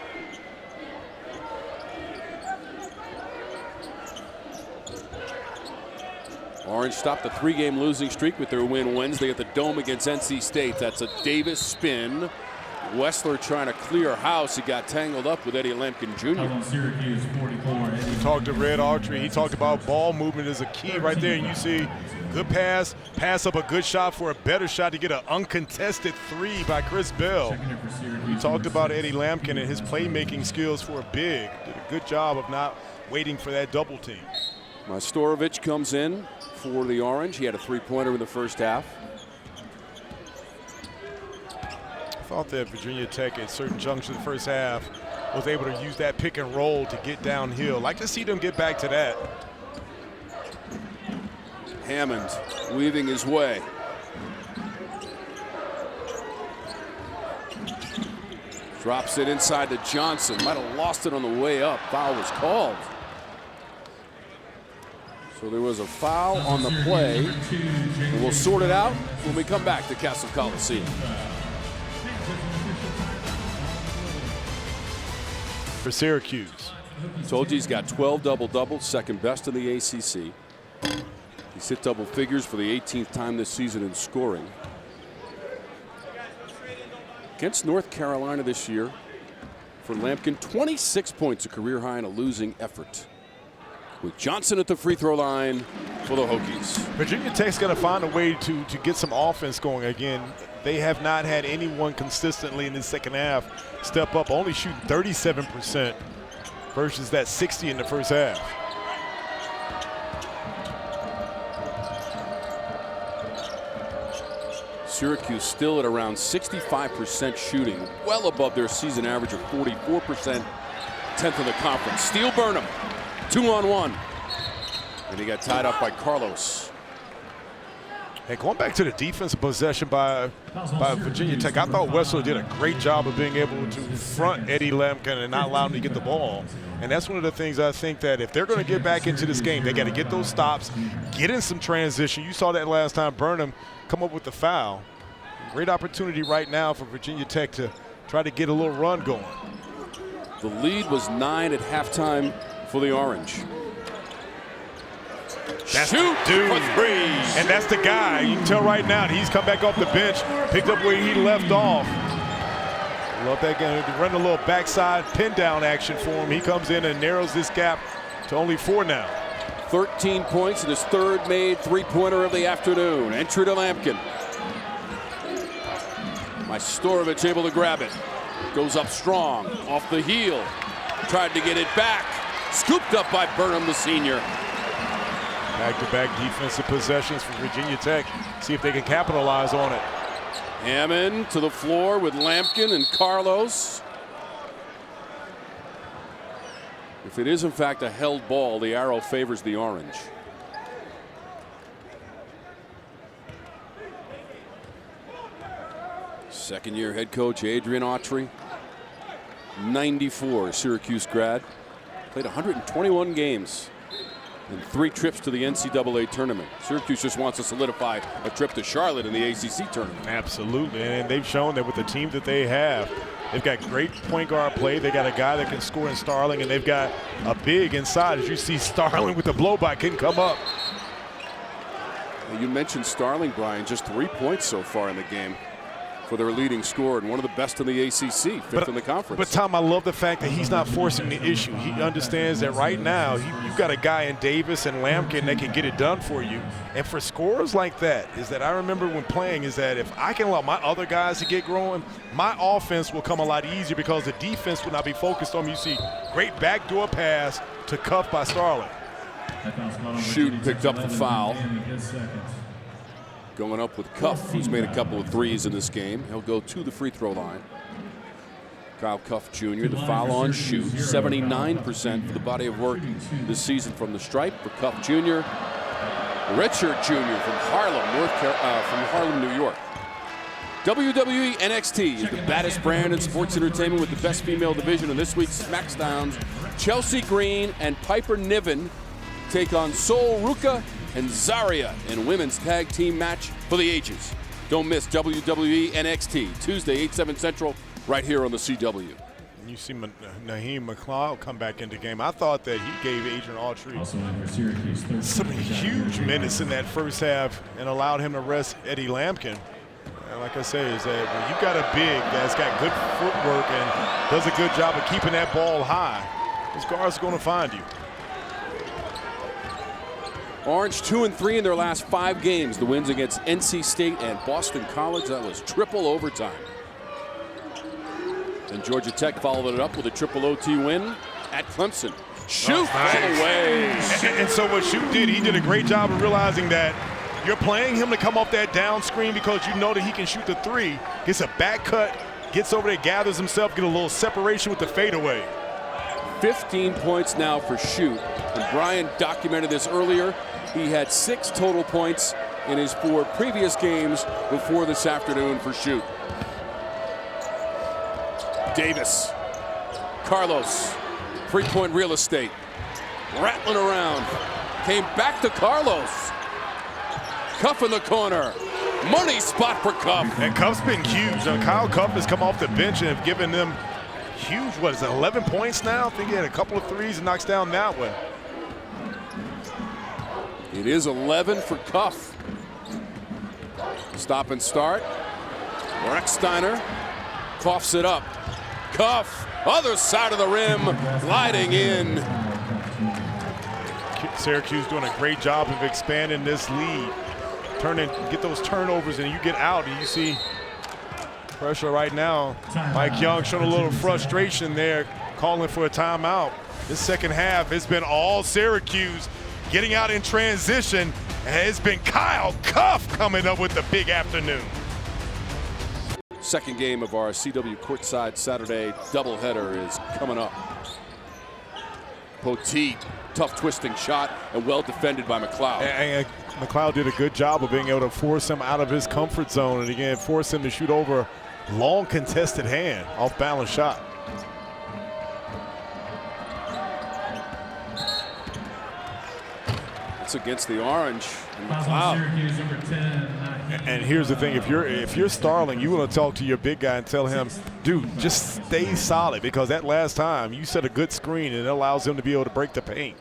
Orange stopped the 3-game losing streak with their win Wednesday at the Dome against NC State. That's a Davis spin. Wessler trying to clear house. He got tangled up with Eddie Lampkin Jr. Syracuse 44. We talked to Red Autry. He talked about ball movement is a key right there. And you see good pass up a good shot for a better shot to get an uncontested 3 by Chris Bell. We talked about Eddie Lampkin and his playmaking skills for a big. Did a good job of not waiting for that double team. Majstorovic comes in for the Orange. He had a 3-pointer in the first half. I thought that Virginia Tech at certain junctions of the first half was able to use that pick and roll to get downhill. Like to see them get back to that. Hammond weaving his way. Drops it inside to Johnson. Might have lost it on the way up. Foul was called. So there was a foul on the play. And we'll sort it out when we come back to Castle Coliseum. For Syracuse. Told you he's got 12 double-doubles, second best in the ACC. He's hit double figures for the 18th time this season in scoring. Against North Carolina this year, for Lampkin, 26 points, a career high in a losing effort. With Johnson at the free throw line for the Hokies. Virginia Tech's going to find a way to get some offense going again. They have not had anyone consistently in the second half step up, only shooting 37% versus that 60 in the first half. Syracuse still at around 65% shooting, well above their season average of 44%, 10th in the conference. Steele Burnham, 2-on-1. And he got tied up by Carlos. Hey, going back to the defensive possession by Virginia Tech, I thought Wessler did a great job of being able to front Eddie Lampkin and not allow him to get the ball. And that's one of the things I think that if they're going to get back into this game, they got to get those stops, get in some transition. You saw that last time Burnham come up with the foul. Great opportunity right now for Virginia Tech to try to get a little run going. The lead was 9 at halftime for the Orange. That's Shoot dude. for 3. And that's the guy. You can tell right now that he's come back off the bench, picked up where he left off. Love that game. Run a little backside pin down action for him. He comes in and narrows this gap to only 4 now. 13 points in his third made 3-pointer of the afternoon. Entry to Lampkin. Majstorovic able to grab it. Goes up strong, off the heel. Tried to get it back. Scooped up by Burnham, the senior. Back-to-back defensive possessions for Virginia Tech. See if they can capitalize on it. Hammon to the floor with Lampkin and Carlos. If it is in fact a held ball, the arrow favors the Orange. Second-year head coach Jaydon Young, 94, Syracuse grad. Played 121 games and 3 trips to the NCAA tournament. Syracuse just wants to solidify a trip to Charlotte in the ACC tournament. Absolutely, and they've shown that with the team that they have, they've got great point guard play. They got a guy that can score in Starling, and they've got a big inside. As you see, Starling with the blow-by can come up. You mentioned Starling, Brian, just 3 points so far in the game for their leading scorer and one of the best in the ACC, 5th in the conference. But Tom, I love the fact that he's not forcing the issue. He understands that right now you've got a guy in Davis and Lampkin that can get it done for you. And for scorers like that, is that I remember when playing is that if I can allow my other guys to get going, my offense will come a lot easier because the defense will not be focused on me. You see great backdoor pass to Cuff by Starling. Schutt picked up the foul. Going up with Cuff, who's made a couple of threes in this game. He'll go to the free throw line. Kyle Cuff Jr., the foul on Schutt, 79% for the body of work this season from the stripe for Cuff Jr. Richard Jr. from Harlem, New York. WWE NXT is the baddest brand in sports entertainment with the best female division in this week's SmackDowns. Chelsea Green and Piper Niven take on Sol Ruka and Zarya in women's tag team match for the ages. Don't miss WWE NXT, Tuesday, 8/7 Central, right here on the CW. You see Naheem McLeod come back into the game. I thought that he gave Adrian Autry some huge minutes in that first half and allowed him to rest Eddie Lampkin. And like I say, is that when you've got a big that's got good footwork and does a good job of keeping that ball high, those guards are going to find you. Orange 2-3 in their last 5 games. The wins against NC State and Boston College, that was triple overtime. And Georgia Tech followed it up with a triple OT win at Clemson. Schutt away. And so what Schutt did, he did a great job of realizing that you're playing him to come off that down screen because you know that he can shoot the three, gets a back cut, gets over there, gathers himself, get a little separation with the fadeaway. 15 points now for Schutt. And Brian documented this earlier. He had 6 total points in his 4 previous games before this afternoon for Schutt. Davis, Carlos, 3-point real estate, rattling around, came back to Carlos. Cuff in the corner, money spot for Cuff. And Cuff's been huge. Kyle Cuff has come off the bench and have given them huge, what is it, 11 points now? I think he had a couple of threes and knocks down that one. It is 11 for Cuff. Stop and start. Recksteiner coughs it up. Cuff, other side of the rim, gliding in. Syracuse doing a great job of expanding this lead. Get those turnovers and you get out and you see pressure right now. Mike Young showing a little frustration there, calling for a timeout. This second half, it's been all Syracuse getting out in transition, and it's been Kyle Cuff coming up with the big afternoon. Second game of our CW Courtside Saturday doubleheader is coming up. Poteet, tough twisting shot, and well defended by McLeod. And McLeod did a good job of being able to force him out of his comfort zone, and again, force him to shoot over long contested hand, off balance shot. It's against the Orange and McLeod. And here's the thing, if you're Starling, you want to talk to your big guy and tell him, dude, just stay solid, because that last time you set a good screen and it allows him to be able to break the paint.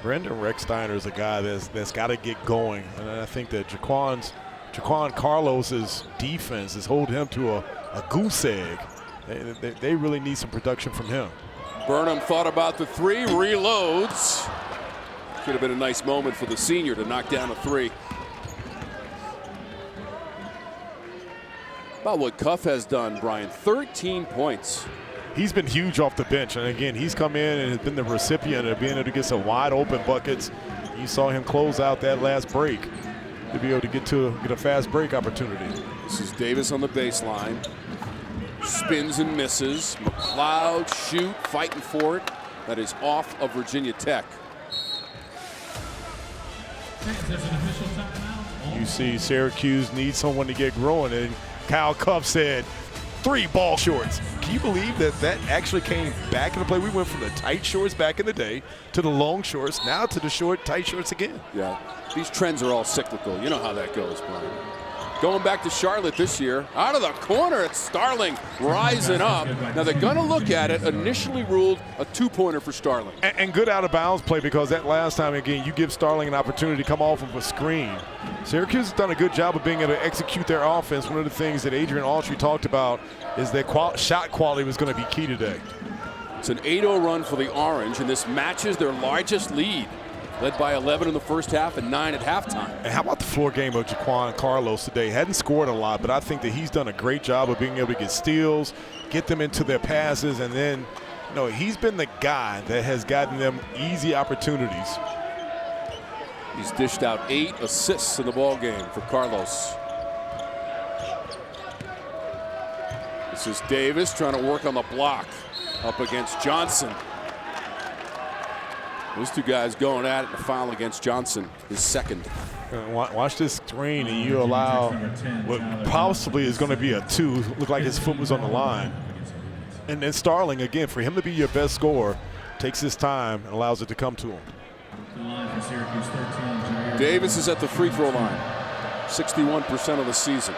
Brendan Recksteiner is a guy that's got to get going, and I think that Jaquan Carlos's defense has held him to a goose egg. They really need some production from him. Burnham thought about the 3, reloads. Could have been a nice moment for the senior to knock down a 3. About what Cuff has done, Brian, 13 points. He's been huge off the bench, and again, he's come in and has been the recipient of being able to get some wide open buckets. You saw him close out that last break to be able to get a fast break opportunity. This is Davis on the baseline. Spins and misses. McLeod, Schutt, fighting for it. That is off of Virginia Tech. You see Syracuse needs someone to get growing, and Kyle Cuff said 3 ball shorts. Can you believe that actually came back into play? We went from the tight shorts back in the day to the long shorts, now to the short, tight shorts again. Yeah, these trends are all cyclical. You know how that goes, Brian. Going back to Charlotte this year, out of the corner, it's Starling rising up. Now they're going to look at it. Initially ruled a 2-pointer for Starling. And good out of bounds play, because that last time, again, you give Starling an opportunity to come off of a screen. Syracuse has done a good job of being able to execute their offense. One of the things that Adrian Autry talked about is that shot quality was going to be key today. It's an 8-0 run for the Orange, and this matches their largest lead. Led by 11 in the first half and 9 at halftime. And how about the floor game of Jaquan Carlos today? Hadn't scored a lot, but I think that he's done a great job of being able to get steals, get them into their passes, and then, he's been the guy that has gotten them easy opportunities. He's dished out 8 assists in the ball game for Carlos. This is Davis trying to work on the block up against Johnson. Those two guys going at it. A foul against Johnson, his second. Watch this screen, and you allow what possibly is going to be a 2. Looked like his foot was on the line. And then Starling, again, for him to be your best scorer, takes his time and allows it to come to him. Davis is at the free throw line, 61% of the season.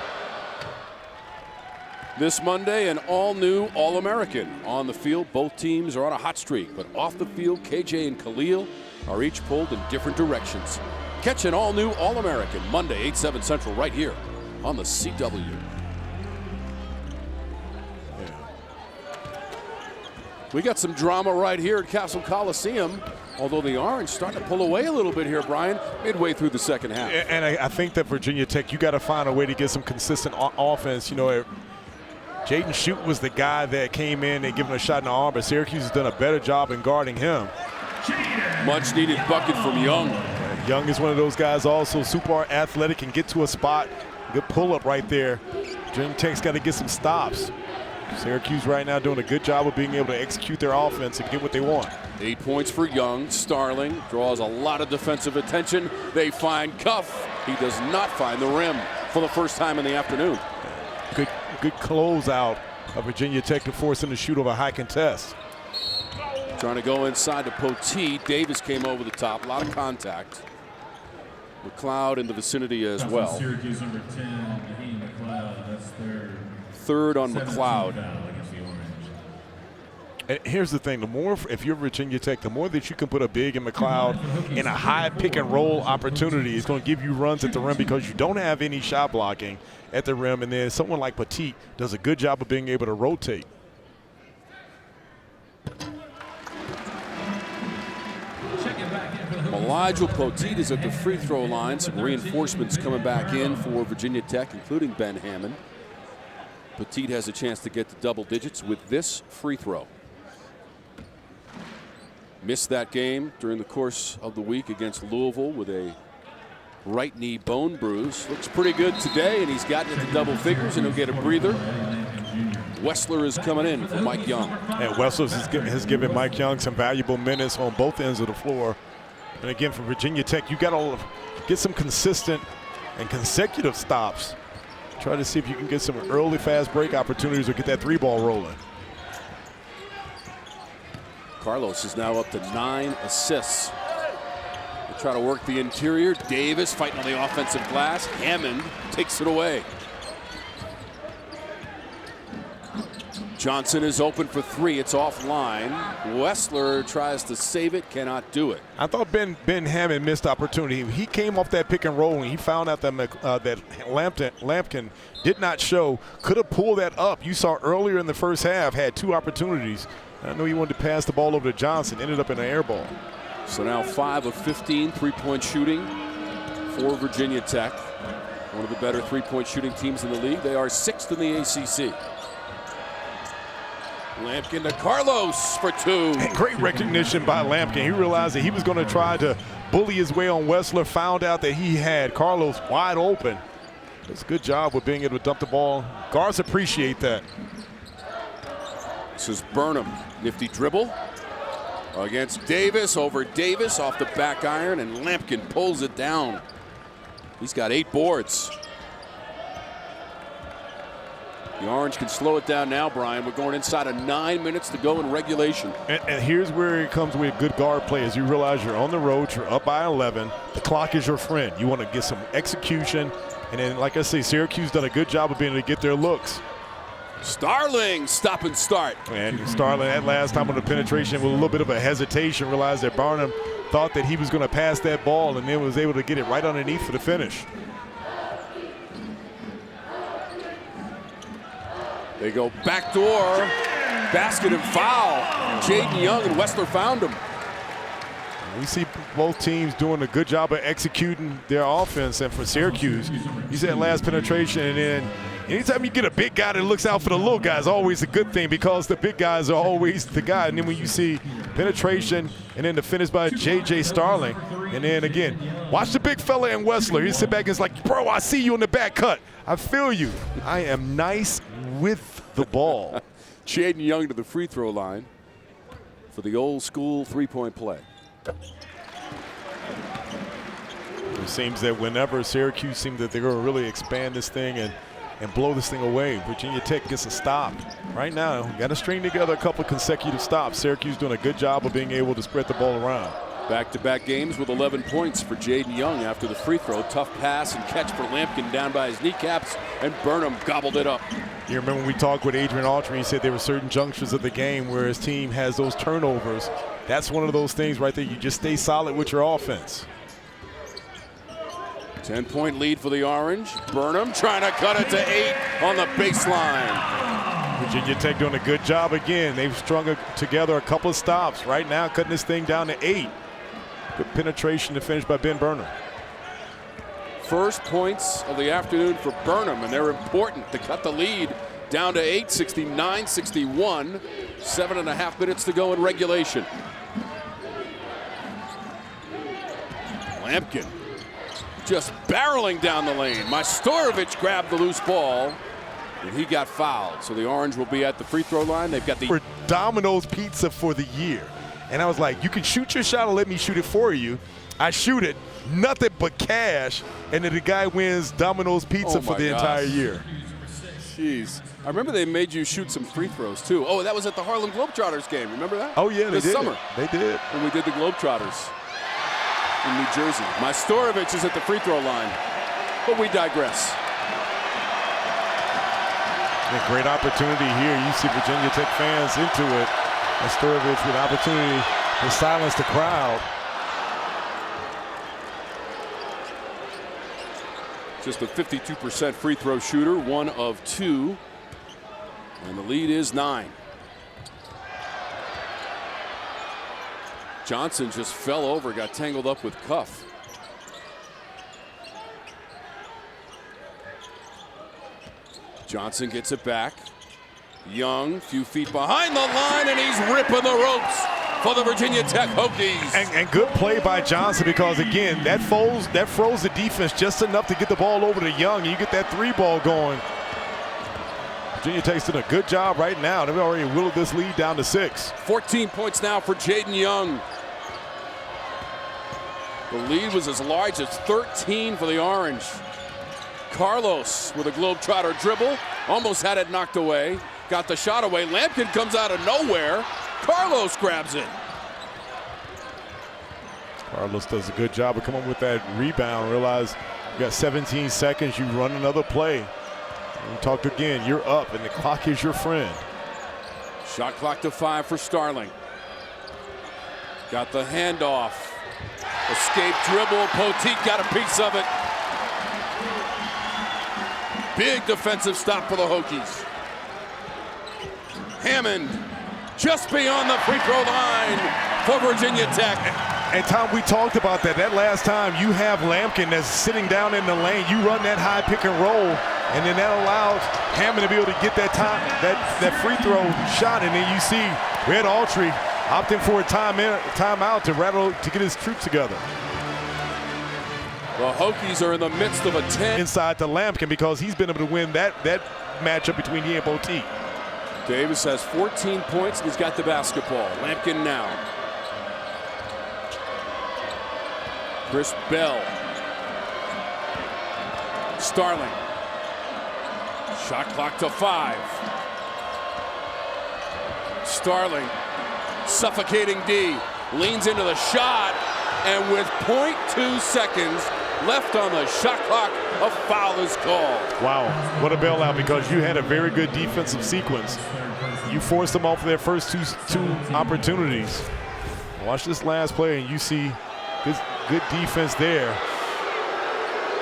This Monday, an all-new All-American. On the field, both teams are on a hot streak, but off the field, KJ and Khalil are each pulled in different directions. Catch an all-new All-American Monday, 8, 7 Central, right here on the CW. We got some drama right here at Castle Coliseum, although the Orange starting to pull away a little bit here, Brian, midway through the second half. And I think that Virginia Tech, you got to find a way to get some consistent offense. You know, Jaden Schutt was the guy that came in and gave him a shot in the arm, but Syracuse has done a better job in guarding him. Much needed bucket from Young. Young is one of those guys also, super athletic, can get to a spot. Good pull-up right there. Virginia Tech's got to get some stops. Syracuse right now doing a good job of being able to execute their offense and get what they want. 8 points for Young. Starling draws a lot of defensive attention. They find Cuff. He does not find the rim for the first time in the afternoon. Good closeout of Virginia Tech to force him to shoot over a high contest. Trying to go inside to Poteet. Davis came over the top. A lot of contact. McLeod in the vicinity as well. Syracuse number 10, Naheem McLeod. That's their third on McLeod. And here's the thing, the more, if you're Virginia Tech, the more that you can put a big in McLeod in a high pick and roll opportunity, it's going to give you runs at the rim because you don't have any shot blocking at the rim. And then someone like Poteet does a good job of being able to rotate. Elijah Poteet is at the free throw line. Some reinforcements coming back in for Virginia Tech, including Ben Hammon. Poteet has a chance to get to double digits with this free throw. Missed that game during the course of the week against Louisville with a right knee bone bruise. Looks pretty good today, and he's gotten into double figures, and he'll get a breather. Wessler is coming in for Mike Young. And Wessler has given Mike Young some valuable minutes on both ends of the floor. And again, for Virginia Tech, you got to get some consistent and consecutive stops. Try to see if you can get some early fast break opportunities or get that 3-ball rolling. Carlos is now up to 9 assists. They try to work the interior. Davis fighting on the offensive glass. Hammond takes it away. Johnson is open for 3. It's offline. Wessler tries to save it, cannot do it. I thought Ben Hammond missed opportunity. He came off that pick and roll and he found out that that Lampkin did not show. Could have pulled that up. You saw earlier in the first half, had 2 opportunities. I know he wanted to pass the ball over to Johnson, ended up in an air ball. So now 5 of 15 3-point shooting for Virginia Tech. One of the better 3-point shooting teams in the league. They are 6th in the ACC. Lampkin to Carlos for 2. And great recognition by Lampkin. He realized that he was going to try to bully his way on Wessler, found out that he had Carlos wide open. It's a good job with being able to dump the ball. Guards appreciate that. This is Burnham. Nifty dribble against Davis, over Davis off the back iron, and Lampkin pulls it down. He's got 8 boards. The Orange can slow it down now, Brian. We're going inside of 9 minutes to go in regulation. And here's where it comes with good guard play. As you realize you're on the road, you're up by 11. The clock is your friend. You want to get some execution. And then, like I say, Syracuse done a good job of being able to get their looks. Starling, stop and start. And Starling, that last time on the penetration with a little bit of a hesitation, realized that Barnum thought that he was going to pass that ball and then was able to get it right underneath for the finish. They go backdoor, basket and foul. Jaydon Young and Wessler found him. We see both teams doing a good job of executing their offense. And for Syracuse, you said last penetration, and then anytime you get a big guy that looks out for the little guy is always a good thing because the big guys are always the guy. And then when you see penetration and then the finish by J.J. Starling, and then again, watch the big fella in Wessler. He sit back and is like, bro, I see you in the back cut. I feel you. I am nice, with the ball. Jaydon Young to the free throw line for the old school three-point play. It seems that whenever Syracuse seems that they're going to really expand this thing and blow this thing away, Virginia Tech gets a stop. Right now, got to string together a couple of consecutive stops. Syracuse doing a good job of being able to spread the ball around. Back-to-back games with 11 points for Jaydon Young after the free throw. Tough pass and catch for Lampkin down by his kneecaps, and Burnham gobbled it up. You remember when we talked with Adrian Autry, he said there were certain junctures of the game where his team has those turnovers. That's one of those things right there. You just stay solid with your offense. 10-point lead for the Orange. Burnham trying to cut it to 8 on the baseline. Virginia Tech doing a good job again. They've strung together a couple of stops. Right now, cutting this thing down to 8. Good penetration to finish by Ben Burnham. First points of the afternoon for Burnham, and they're important to cut the lead down to 8, 69-61. 7.5 minutes to go in regulation. Lampkin just barreling down the lane. Majstorovic grabbed the loose ball, and he got fouled. So the Orange will be at the free throw line. They've got the for Domino's Pizza for the year. And I was like, you can shoot your shot or let me shoot it for you. I shoot it, nothing but cash, and then the guy wins Domino's Pizza for the entire year. Jeez. I remember they made you shoot some free throws, too. Oh, that was at the Harlem Globetrotters game. Remember that? Oh, yeah, they did. This summer. They did. When we did the Globetrotters in New Jersey. Majstorovic is at the free throw line, but we digress. A great opportunity here. You see Virginia Tech fans into it. Majstorovic with an opportunity to silence the crowd. Just a 52% free throw shooter, 1 of 2. And the lead is 9. Johnson just fell over, got tangled up with Cuff. Johnson gets it back. Young, few feet behind the line, and he's ripping the ropes for the Virginia Tech Hokies. And good play by Johnson, because again, that froze the defense just enough to get the ball over to Young, and you get that 3 ball going. Virginia Tech's doing a good job right now. They've already whittled this lead down to 6. 14 points now for Jaydon Young. The lead was as large as 13 for the Orange. Carlos with a Globetrotter dribble, almost had it knocked away. Got the shot away. Lampkin comes out of nowhere. Carlos grabs it. Carlos does a good job of coming up with that rebound. Realize you got 17 seconds. You run another play. And talked again. You're up, and the clock is your friend. Shot clock to 5 for Starling. Got the handoff. Escape dribble. Poteet got a piece of it. Big defensive stop for the Hokies. Hammon just beyond the free throw line for Virginia Tech. And Tom, we talked about that. That last time you have Lampkin that's sitting down in the lane. You run that high pick and roll, and then that allows Hammon to be able to get that free throw shot. And then you see Red Autry opting for a timeout to get his troops together. The Hokies are in the midst of a 10. Inside to Lampkin, because he's been able to win that matchup between he and Poteet. Davis has 14 points, and he's got the basketball. Lampkin now. Chris Bell. Starling. Shot clock to 5. Starling, suffocating D, leans into the shot, and with 0.2 seconds left on the shot clock, a foul is called. Wow, what a bailout, because you had a very good defensive sequence. You forced them off their first two opportunities. Watch this last play, and you see good defense there.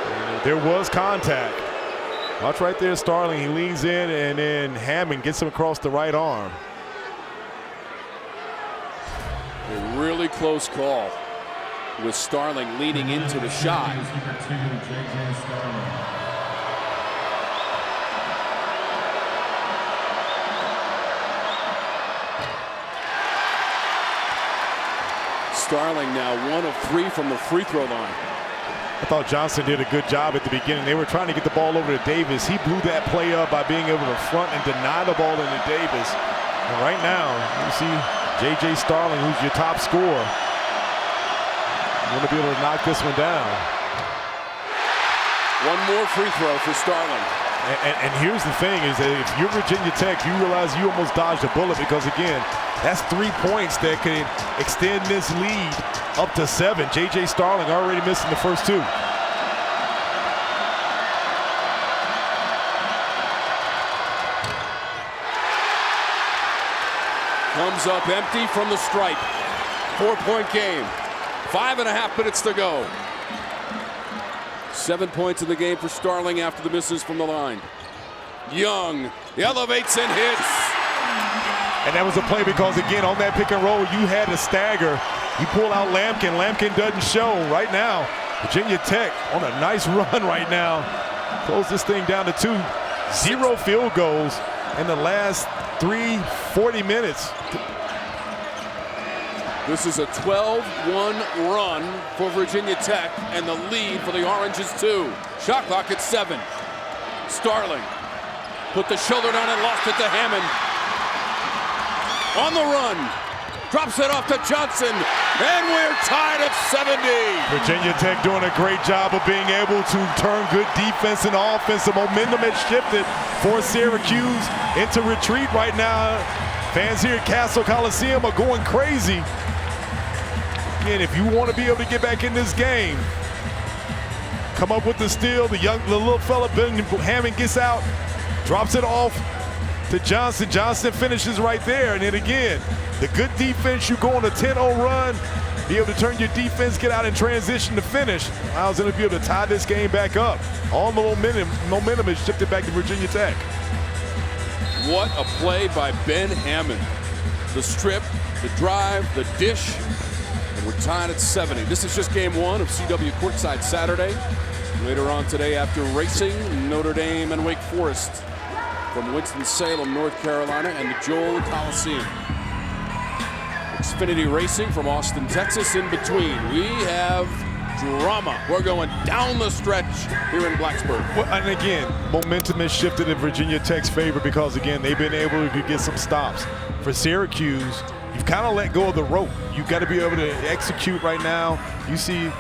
And there was contact. Watch right there, Starling. He leans in, and then Hammon gets him across the right arm. A really close call with Starling leaning into the shot. Starling now 1 of 3 from the free throw line. I thought Johnson did a good job at the beginning. They were trying to get the ball over to Davis. He blew that play up by being able to front and deny the ball into Davis. And right now, you see J.J. Starling, who's your top scorer, going to be able to knock this one down. One more free throw for Starling. And here's the thing is that if you're Virginia Tech, you realize you almost dodged a bullet because, again, that's 3 points that could extend this lead up to 7. J.J. Starling already missing the first 2. Comes up empty from the stripe. 4-point game. 5.5 minutes to go. 7 points in the game for Starling after the misses from the line. Young elevates and hits. And that was a play because, again, on that pick and roll, you had a stagger. You pull out Lampkin. Lampkin doesn't show right now. Virginia Tech on a nice run right now. Close this thing down to 2. 0 field goals in the last 40 minutes. This is a 12-1 run for Virginia Tech, and the lead for the Oranges 2. Shot clock at 7. Starling put the shoulder down and lost it to Hammon. On the run, drops it off to Johnson, and we're tied at 70. Virginia Tech doing a great job of being able to turn good defense and offense. The momentum has shifted for Syracuse into retreat right now. Fans here at Castle Coliseum are going crazy. And if you want to be able to get back in this game, come up with the steal. The little fella, Hammon, gets out, drops it off to Johnson. Johnson finishes right there. And then again, the good defense, you go on a 10-0 run, be able to turn your defense, get out in transition to finish, allows them to be able to tie this game back up. All the momentum is shifted back to Virginia Tech. What a play by Ben Hammon. The strip, the drive, the dish, and we're tied at 70. This is just game 1 of CW Courtside Saturday. Later on today after racing, Notre Dame and Wake Forest from Winston-Salem, North Carolina, and the Joel Coliseum. Xfinity Racing from Austin, Texas in between. We have drama. We're going down the stretch here in Blacksburg. Well, and again, momentum has shifted in Virginia Tech's favor because, again, they've been able to get some stops. For Syracuse, you've kind of let go of the rope. You've got to be able to execute right now. You see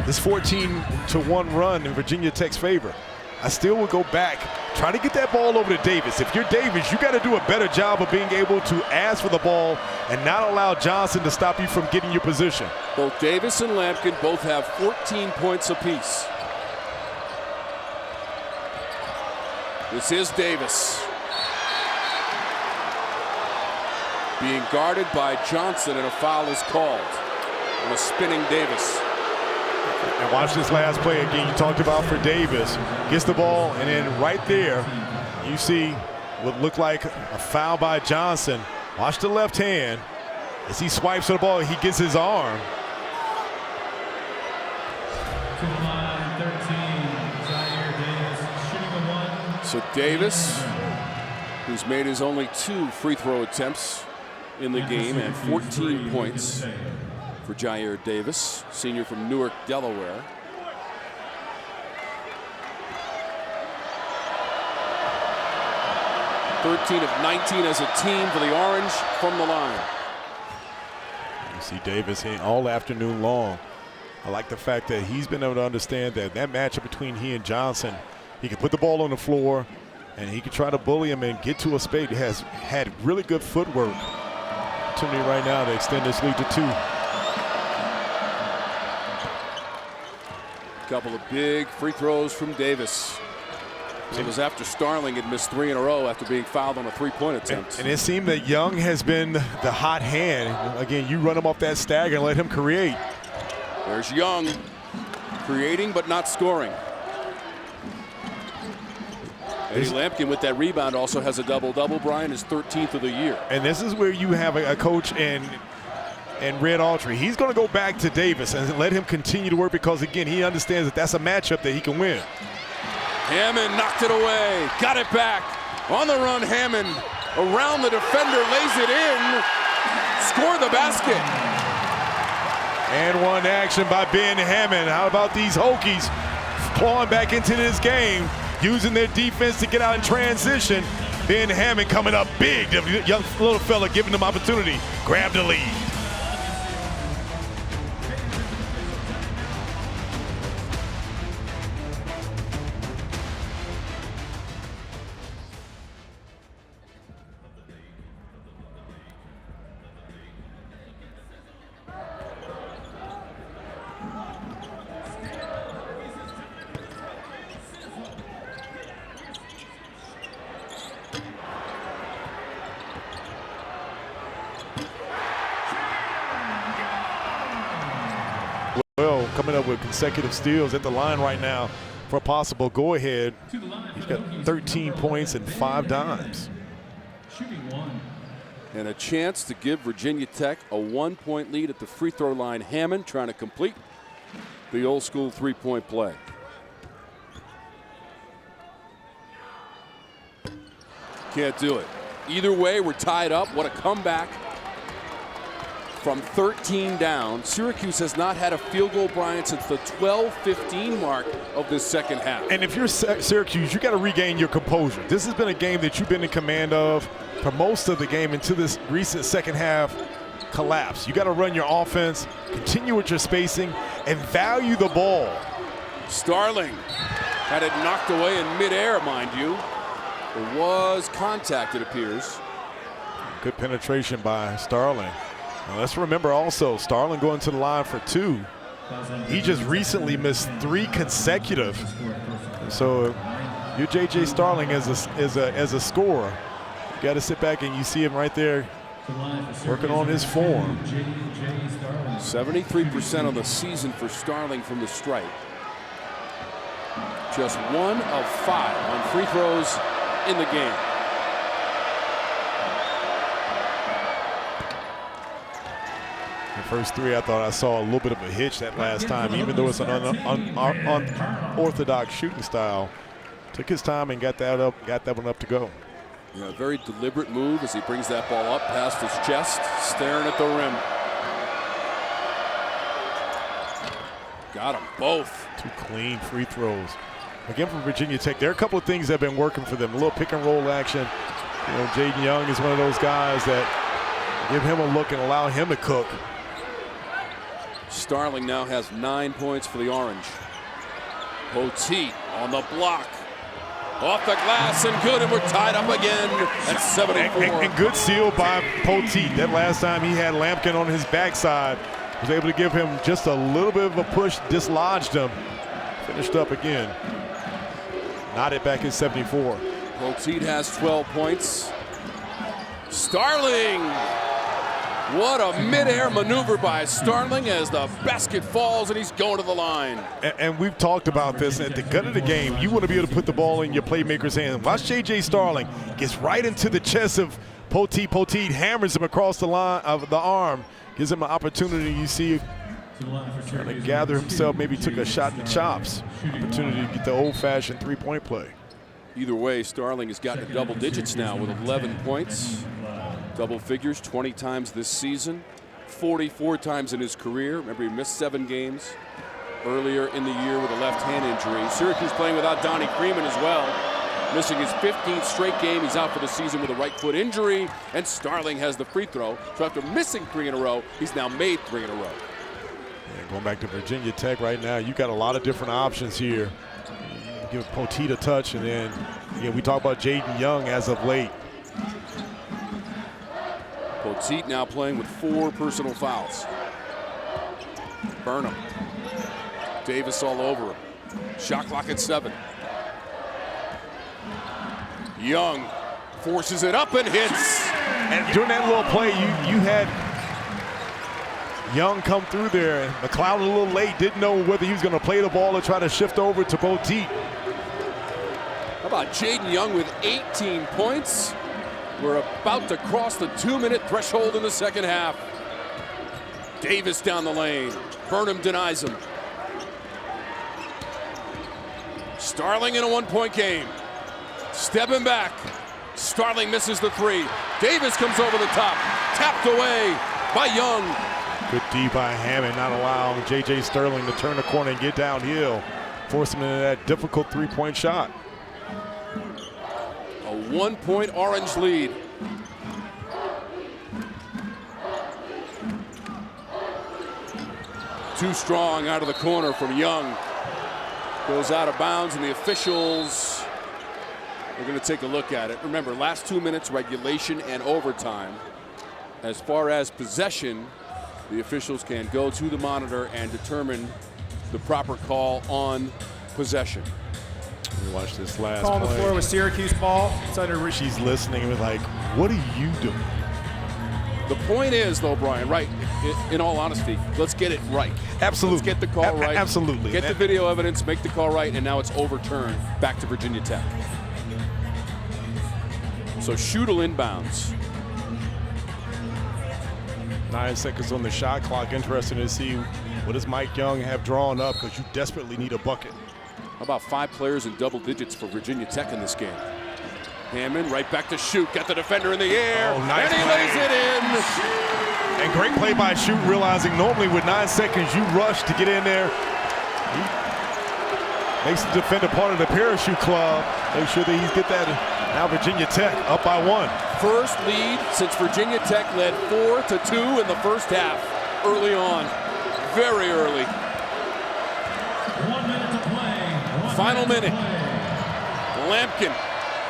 this 14-1 run in Virginia Tech's favor. I still would go back, try to get that ball over to Davis. If you're Davis, you got to do a better job of being able to ask for the ball and not allow Johnson to stop you from getting your position. Both Davis and Lampkin both have 14 points apiece. This is Davis. Being guarded by Johnson, and a foul is called on a spinning Davis. And watch this last play again. You talked about for Davis. Gets the ball, and then right there, you see what looked like a foul by Johnson. Watch the left hand. As he swipes for the ball, he gets his arm. To the line, 13, Jyare Davis, shooting a 1. So Davis, who's made his only 2 free throw attempts in the game, and 14 points for Jyare Davis, senior from Newark, Delaware. (13 of 19 as a team for the Orange from the line. You see Davis here all afternoon long. I like the fact that he's been able to understand that matchup between he and Johnson, he can put the ball on the floor and he can try to bully him and get to a space. He has had really good footwork. Opportunity right now to extend this lead to 2. Couple of big free throws from Davis. It was after Starling had missed 3 in a row after being fouled on a 3-point attempt. And it seemed that Young has been the hot hand. Again, you run him off that stagger and let him create. There's Young, creating but not scoring. Eddie Lampkin with that rebound also has a double-double. Brian, his 13th of the year. And this is where you have a coach and Red Autry. He's going to go back to Davis and let him continue to work because, again, he understands that that's a matchup that he can win. Hammon knocked it away, got it back. On the run, Hammon around the defender, lays it in, scored the basket. And one action by Ben Hammon. How about these Hokies clawing back into this game, using their defense to get out in transition. Ben Hammon coming up big. The young little fella giving them opportunity. Grab the lead. Well, coming up with consecutive steals at the line right now for a possible go-ahead. He's got 13 points and 5 dimes. And a chance to give Virginia Tech a 1-point lead at the free throw line. Hammon trying to complete the old school 3-point play. Can't do it. Either way, we're tied up. What a comeback. From 13 down, Syracuse has not had a field goal, Brian, since the 12-15 mark of this second half. And if you're Syracuse, you got to regain your composure. This has been a game that you've been in command of for most of the game until this recent second half collapse. You got to run your offense, continue with your spacing, and value the ball. Starling had it knocked away in midair, mind you. There was contact, it appears. Good penetration by Starling. Now let's remember also, Starling going to the line for 2. He just recently missed 3 consecutive. So you're J.J. Starling as a scorer. You got to sit back and you see him right there working on his form. 73% on the season for Starling from the stripe. Just 1 of 5 on free throws in the game. The first 3, I thought I saw a little bit of a hitch that last time, even though it's an unorthodox shooting style. Took his time and got that one up to go. Yeah, a very deliberate move as he brings that ball up past his chest, staring at the rim. Got them both. 2 clean free throws. Again, from Virginia Tech, there are a couple of things that have been working for them. A little pick and roll action. You know, Jaydon Young is one of those guys that give him a look and allow him to cook. Starling now has 9 points for the Orange. Poteet on the block. Off the glass and good, and we're tied up again at 74. And good seal by Poteet. That last time he had Lampkin on his backside. Was able to give him just a little bit of a push, dislodged him. Finished up again. Knotted back at 74. Poteet has 12 points. Starling! What a mid-air maneuver by Starling as the basket falls and he's going to the line. And we've talked about this at the gut of the game. You want to be able to put the ball in your playmaker's hand. Watch J.J. Starling gets right into the chest of Poteet. Poteet hammers him across the line of the arm. Gives him an opportunity. You see trying to gather himself, maybe took a shot in the chops. Opportunity to get the old-fashioned 3-point play. Either way, Starling has gotten to double digits now with 11 points. Double figures 20 times this season, 44 times in his career. Remember, he missed 7 games earlier in the year with a left hand injury. Syracuse playing without Donnie Freeman as well. Missing his 15th straight game. He's out for the season with a right foot injury. And Starling has the free throw. So after missing 3 in a row, he's now made 3 in a row. Yeah, going back to Virginia Tech right now, you got a lot of different options here. You give Poteet a touch, and then again, we talk about Jaydon Young as of late. Poteet now playing with 4 personal fouls. Burnham. Davis all over him. Shot clock at 7. Young forces it up and hits. And during that little play, you had Young come through there. McLeod a little late, didn't know whether he was going to play the ball or try to shift over to Poteet. How about Jaydon Young with 18 points? We're about to cross the 2-minute threshold in the second half. Davis down the lane. Burnham denies him. Starling in a 1-point game. Stepping back. Starling misses the 3. Davis comes over the top. Tapped away by Young. Good D by Hammon, not allowing J.J. Sterling to turn the corner and get downhill, forcing him into that difficult three-point shot. A 1-point Orange lead. Too strong out of the corner from Young. Goes out of bounds, and the officials are going to take a look at it. Remember, last 2 minutes, regulation and overtime. As far as possession, the officials can go to the monitor and determine the proper call on possession. Watch this last Call on play. the floor with Syracuse ball. It's under. She's listening and was like, what are you doing? The point is, though, Brian, right, in all honesty, let's get it right. Absolutely. Let's get the call right. Absolutely. Get the video evidence, make the call right, and now it's overturned back to Virginia Tech. So Schutt inbounds. 9 seconds on the shot clock. Interesting to see what does Mike Young have drawn up, because you desperately need a bucket. How about 5 players in double digits for Virginia Tech in this game? Hammon right back to Schutt. Got the defender in the air. Oh, nice and he play. lays it in. And great play by Schutt, realizing normally with 9 seconds you rush to get in there. He makes the defender part of the parachute club. Make sure that he's get that. Now Virginia Tech up by 1. First lead since Virginia Tech led 4-2 in the first half. Early on, very early. 1 minute to play. Final minute. Lampkin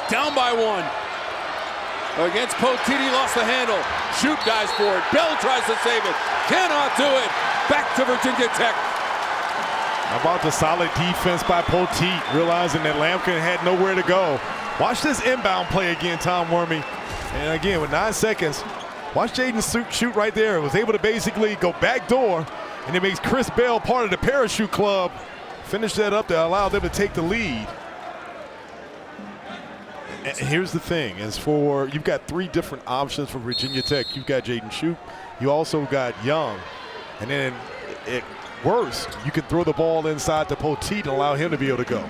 down by 1. Against Potiti, lost the handle. Schutt dives for it. Bell tries to save it. Cannot do it. Back to Virginia Tech. How about the solid defense by Poteet, realizing that Lampkin had nowhere to go. Watch this inbound play again, Tom Wormy. And again, with 9 seconds, watch Jaden Schutt right there. Was able to basically go back door, and it makes Chris Bell part of the parachute club. Finish that up to allow them to take the lead. And here's the thing, as for, you've got 3 different options for Virginia Tech. You've got Jaden Schutt, you also got Young, and then at worst, you can throw the ball inside to Poteet and allow him to be able to go.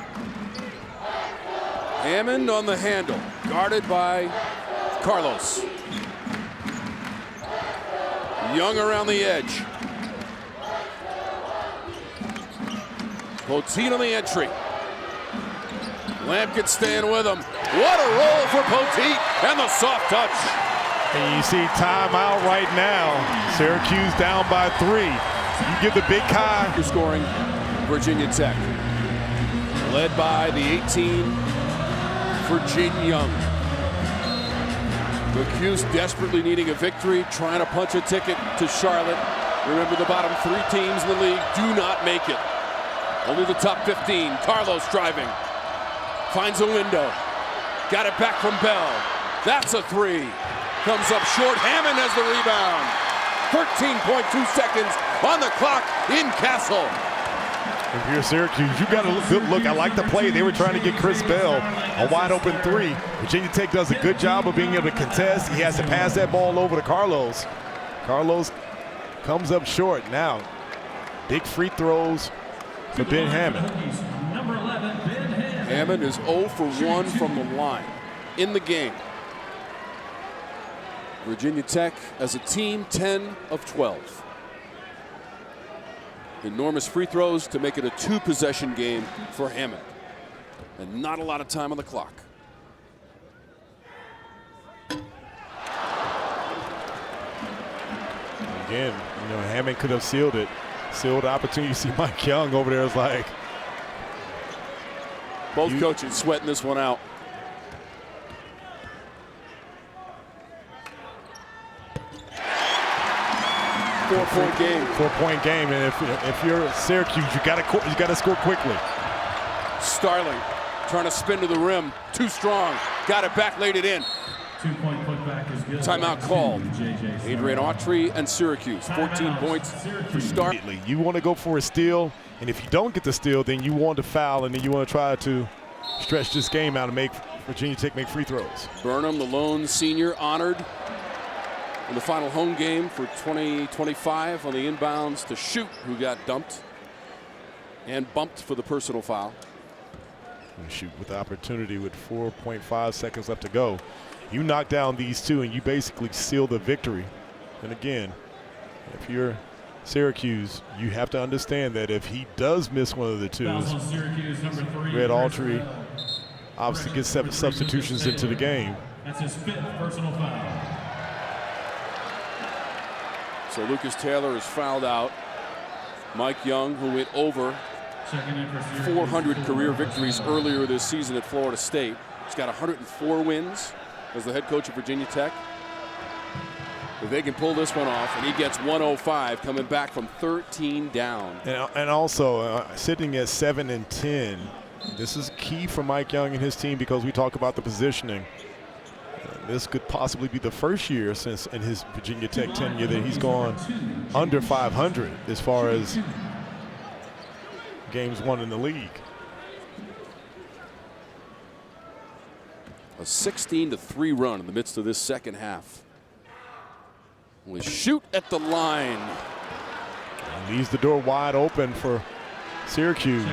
Hammond on the handle, guarded by Carlos. Young around the edge. Poteet on the entry. Lampkin staying with him. What a roll for Poteet, and the soft touch. And you see timeout right now. Syracuse down by 3. You give the big Kai. You're scoring Virginia Tech. Led by the 18 for Jaydon Young. The Cuse desperately needing a victory, trying to punch a ticket to Charlotte. Remember, the bottom 3 teams in the league do not make it. Only the top 15. Carlos driving. Finds a window. Got it back from Bell. That's a 3. Comes up short. Hammon has the rebound. 13.2 seconds on the clock in Castle. If you're Syracuse, you got a good look. I like the play. They were trying to get Chris Bell a wide open 3. Virginia Tech does a good job of being able to contest. He has to pass that ball over to Carlos. Carlos comes up short. Now, big free throws for Ben Hammon. Number 11, Ben Hammon. Hammon is 0 for 1 from the line in the game. Virginia Tech, as a team, 10 of 12. Enormous free throws to make it a 2-possession game for Hammon. And not a lot of time on the clock. Again, you know, Hammon could have sealed it. Sealed the opportunity. You see Mike Young over there is like. Both coaches sweating this one out. Four-point game. 4-point game, and if you're Syracuse, you got to score quickly. Starling trying to spin to the rim, too strong. Got it back, laid it in. 2-point putback is good. Timeout called. JJ Adrian Autry and Syracuse, 14 points for Starling. You want to go for a steal, and if you don't get the steal, then you want to foul, and then you want to try to stretch this game out and make Virginia Tech make free throws. Burnham, the lone senior, honored in the final home game for 2025 on the inbounds to Schutt, who got dumped and bumped for the personal foul. And Schutt with the opportunity with 4.5 seconds left to go. You knock down these 2 and you basically seal the victory. And again, if you're Syracuse, you have to understand that if he does miss one of the twos, Fouls on Syracuse, number 3. Red Autry obviously gets 7 substitutions into the game. That's his 5th personal foul. So Lucas Taylor is fouled out. Mike Young, who went over 400 career victories earlier this season at Florida State. He's got 104 wins as the head coach of Virginia Tech. If they can pull this one off, and he gets 105 coming back from 13 down. And also sitting at 7 and 10, this is key for Mike Young and his team because we talk about the positioning. This could possibly be the first year since in his Virginia Tech tenure that he's gone under 500 as far as games won in the league. A 16-3 run in the midst of this second half. With Schutt at the line. And leaves the door wide open for Syracuse.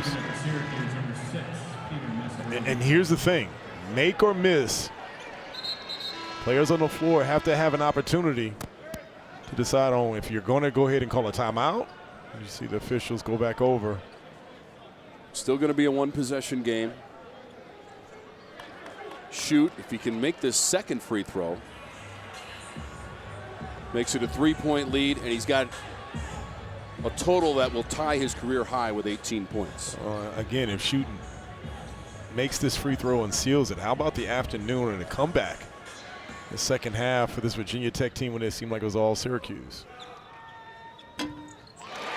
And here's the thing, make or miss, players on the floor have to have an opportunity to decide on if you're going to go ahead and call a timeout. You see the officials go back over. Still going to be a 1-possession game. Schutt, if he can make this second free throw, makes it a 3-point lead, and he's got a total that will tie his career high with 18 points. Again, if Schutt makes this free throw and seals it, how about the afternoon and a comeback? The second half for this Virginia Tech team when it seemed like it was all Syracuse.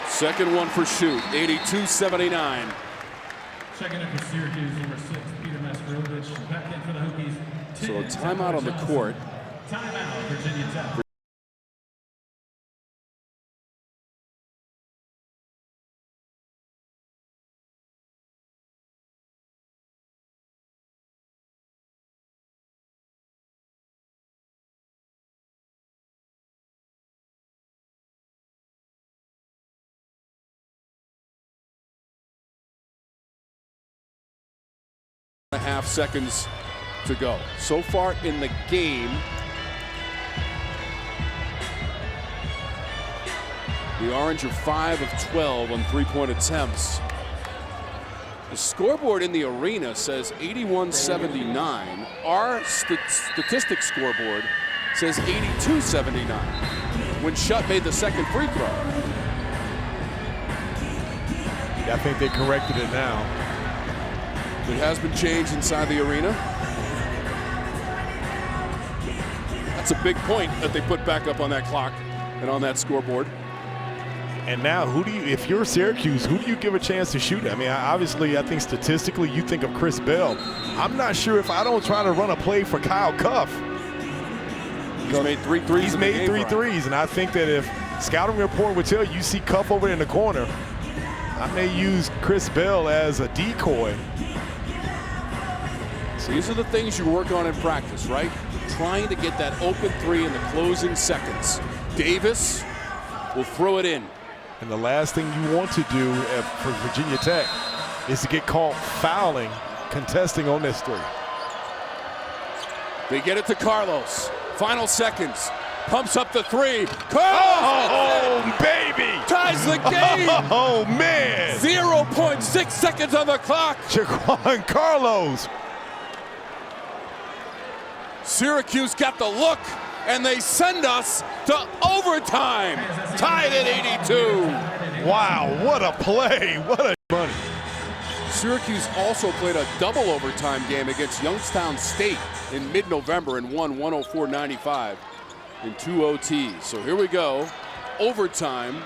Second one for Schutt, 82-79. Checking in for Syracuse, number 6, Peter Mascarovich. Back in for the Hokies. So a timeout on the court. Timeout, Virginia Tech. A half seconds to go. So far in the game, the Orange are 5 of 12 on 3-point attempts. The scoreboard in the arena says 81-79. Our statistics scoreboard says 82-79 when Schutt made the second free throw. I think they corrected it now. It has been changed inside the arena. That's a big point that they put back up on that clock and on that scoreboard. And now, who do you, if you're Syracuse, who do you give a chance to shoot? I mean, obviously, I think statistically, you think of Chris Bell. I'm not sure if I don't try to run a play for Kyle Cuff. He's made 3 threes. He's made 3 threes, and I think that if scouting report would tell you see Cuff over in the corner, I may use Chris Bell as a decoy. So these are the things you work on in practice, right? Trying to get that open 3 in the closing seconds. Davis will throw it in. And the last thing you want to do for Virginia Tech is to get caught fouling, contesting on this 3. They get it to Carlos. Final seconds. Pumps up the 3. Carlos! Oh, baby! Ties the game! Oh, man! 0.6 seconds on the clock. Jaquan Carlos. Syracuse got the look, and they send us to overtime. Tied at 82. Wow, what a play. What a money. Syracuse also played a double overtime game against Youngstown State in mid-November and won 104-95 in 2 OTs. So here we go. Overtime,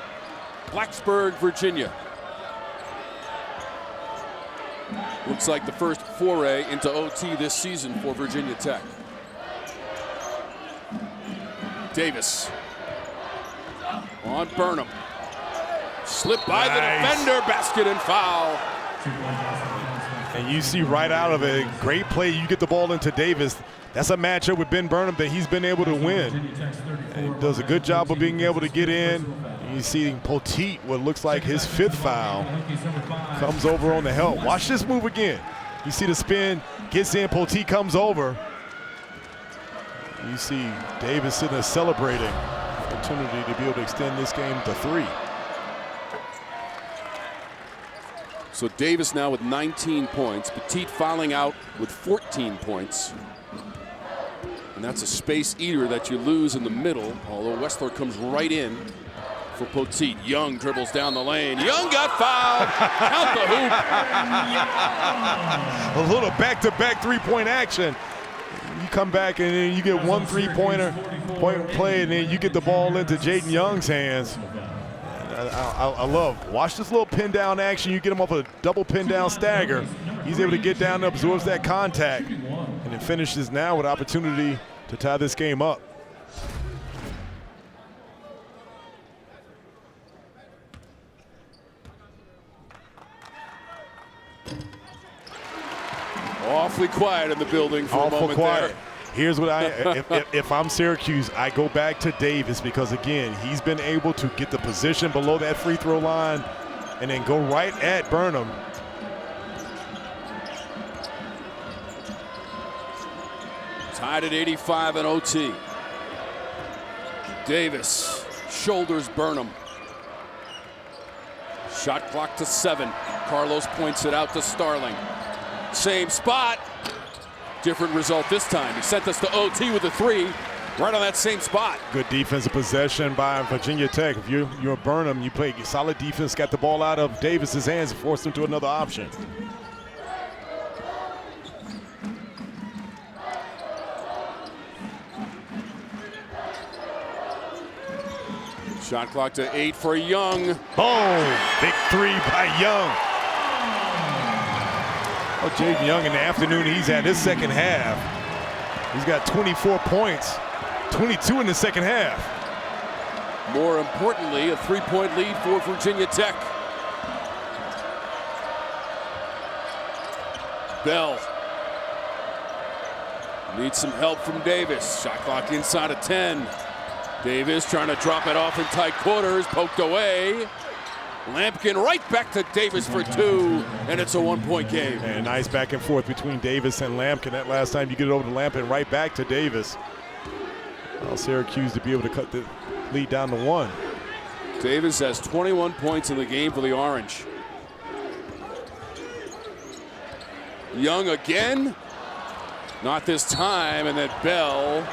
Blacksburg, Virginia. Looks like the first foray into OT this season for Virginia Tech. Davis on Burnham. Slipped by the defender, basket and foul. And you see right out of it, great play. You get the ball into Davis. That's a matchup with Ben Burnham that he's been able to win. And he does a good job of being able to get in. And you see Poteet, what looks like his 5th foul, comes over on the help. Watch this move again. You see the spin, gets in, Poteet comes over. You see Davis sitting there celebrating opportunity to be able to extend this game to 3. So Davis now with 19 points. Petit fouling out with 14 points. And that's a space eater that you lose in the middle, although Wessler comes right in for Petit. Young dribbles down the lane. Young got fouled. Count the hoop. A little back-to-back three-point action. You come back and then you get one three-pointer, point play, and then you get the ball into Jaydon Young's hands. I love, watch this little pin down action. You get him off a double pin down stagger. He's able to get down and absorbs that contact, and it finishes now with opportunity to tie this game up. Awfully quiet in the building for a moment there. Here's what if I'm Syracuse, I go back to Davis, because again, he's been able to get the position below that free throw line and then go right at Burnham. Tied at 85 in OT. Davis shoulders Burnham. Shot clock to 7. Carlos points it out to Starling. Same spot. Different result this time. He sent us to OT with a 3, right on that same spot. Good defensive possession by Virginia Tech. If you're Burnham, you play solid defense, got the ball out of Davis's hands and forced him to another option. Shot clock to 8 for Young. Boom! Big 3 by Young. Oh, Jaydon Young in the afternoon he's had his second half. He's got 24 points, 22 in the second half. More importantly, a 3-point lead for Virginia Tech. Bell needs some help from Davis. Shot clock inside of 10. Davis trying to drop it off in tight quarters, poked away. Lampkin right back to Davis for 2, and it's a 1-point game. And nice back and forth between Davis and Lampkin. That last time you get it over to Lampkin, right back to Davis. Well, Syracuse to be able to cut the lead down to 1. Davis has 21 points in the game for the Orange. Young again. Not this time, and then Bell.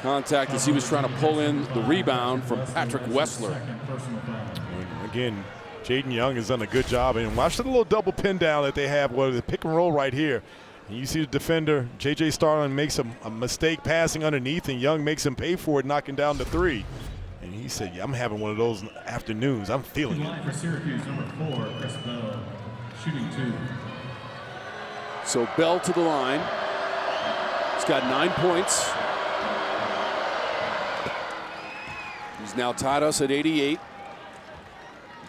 Contact as he was trying to pull in the rebound from Patrick Wessler. Again, Jaydon Young has done a good job. And watch the little double pin down that they have, where the pick and roll right here. And you see the defender, J.J. Starling, makes a mistake passing underneath, and Young makes him pay for it, knocking down the 3. And he said, yeah, I'm having one of those afternoons. I'm feeling it. For Syracuse, number 4, Chris Bell, shooting 2. So Bell to the line. He's got 9 points. He's now tied us at 88.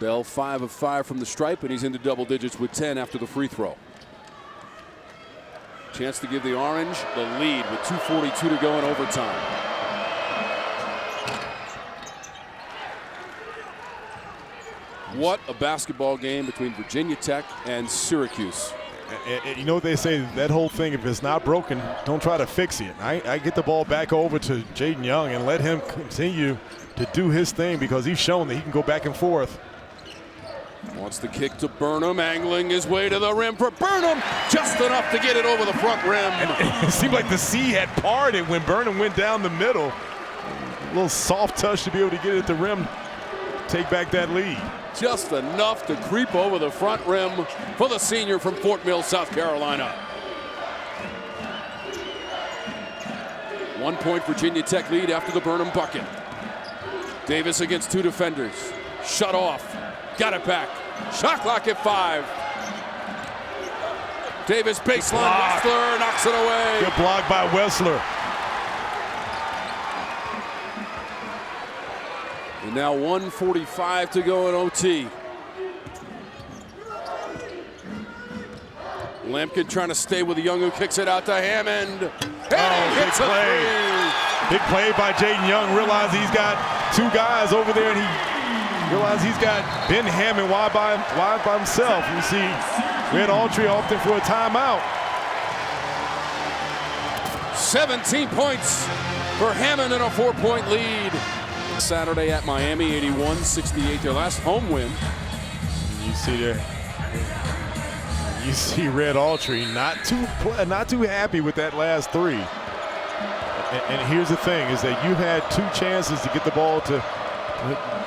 Bell 5 of 5 from the stripe, and he's into double digits with 10 after the free throw. Chance to give the Orange the lead with 2:42 to go in overtime. What a basketball game between Virginia Tech and Syracuse. And you know what they say, that whole thing, if it's not broken, don't try to fix it. I get the ball back over to Jaydon Young and let him continue to do his thing, because he's shown that he can go back and forth. Wants the kick to Burnham, angling his way to the rim for Burnham, just enough to get it over the front rim. And it seemed like the sea had parted when Burnham went down the middle. A little soft touch to be able to get it at the rim, take back that lead. Just enough to creep over the front rim for the senior from Fort Mill, South Carolina. 1-point Virginia Tech lead after the Burnham bucket. Davis against 2 defenders. Shut off. Got it back. Shot clock at 5. Davis baseline. Wessler knocks it away. Good block by Wessler. And now 1:45 to go in OT. Lampkin trying to stay with Young, who kicks it out to Hammond. And he hits a 3. Big play by Jaydon Young. Realized he's got 2 guys over there, and he realized he's got Ben Hammon wide by himself. You see Red Autry opting for a timeout. 17 points for Hammond in a 4-point lead. Saturday at Miami, 81-68, their last home win. You see there. You see Red Autry not too happy with that last three. And here's the thing, is that you had 2 chances to get the ball to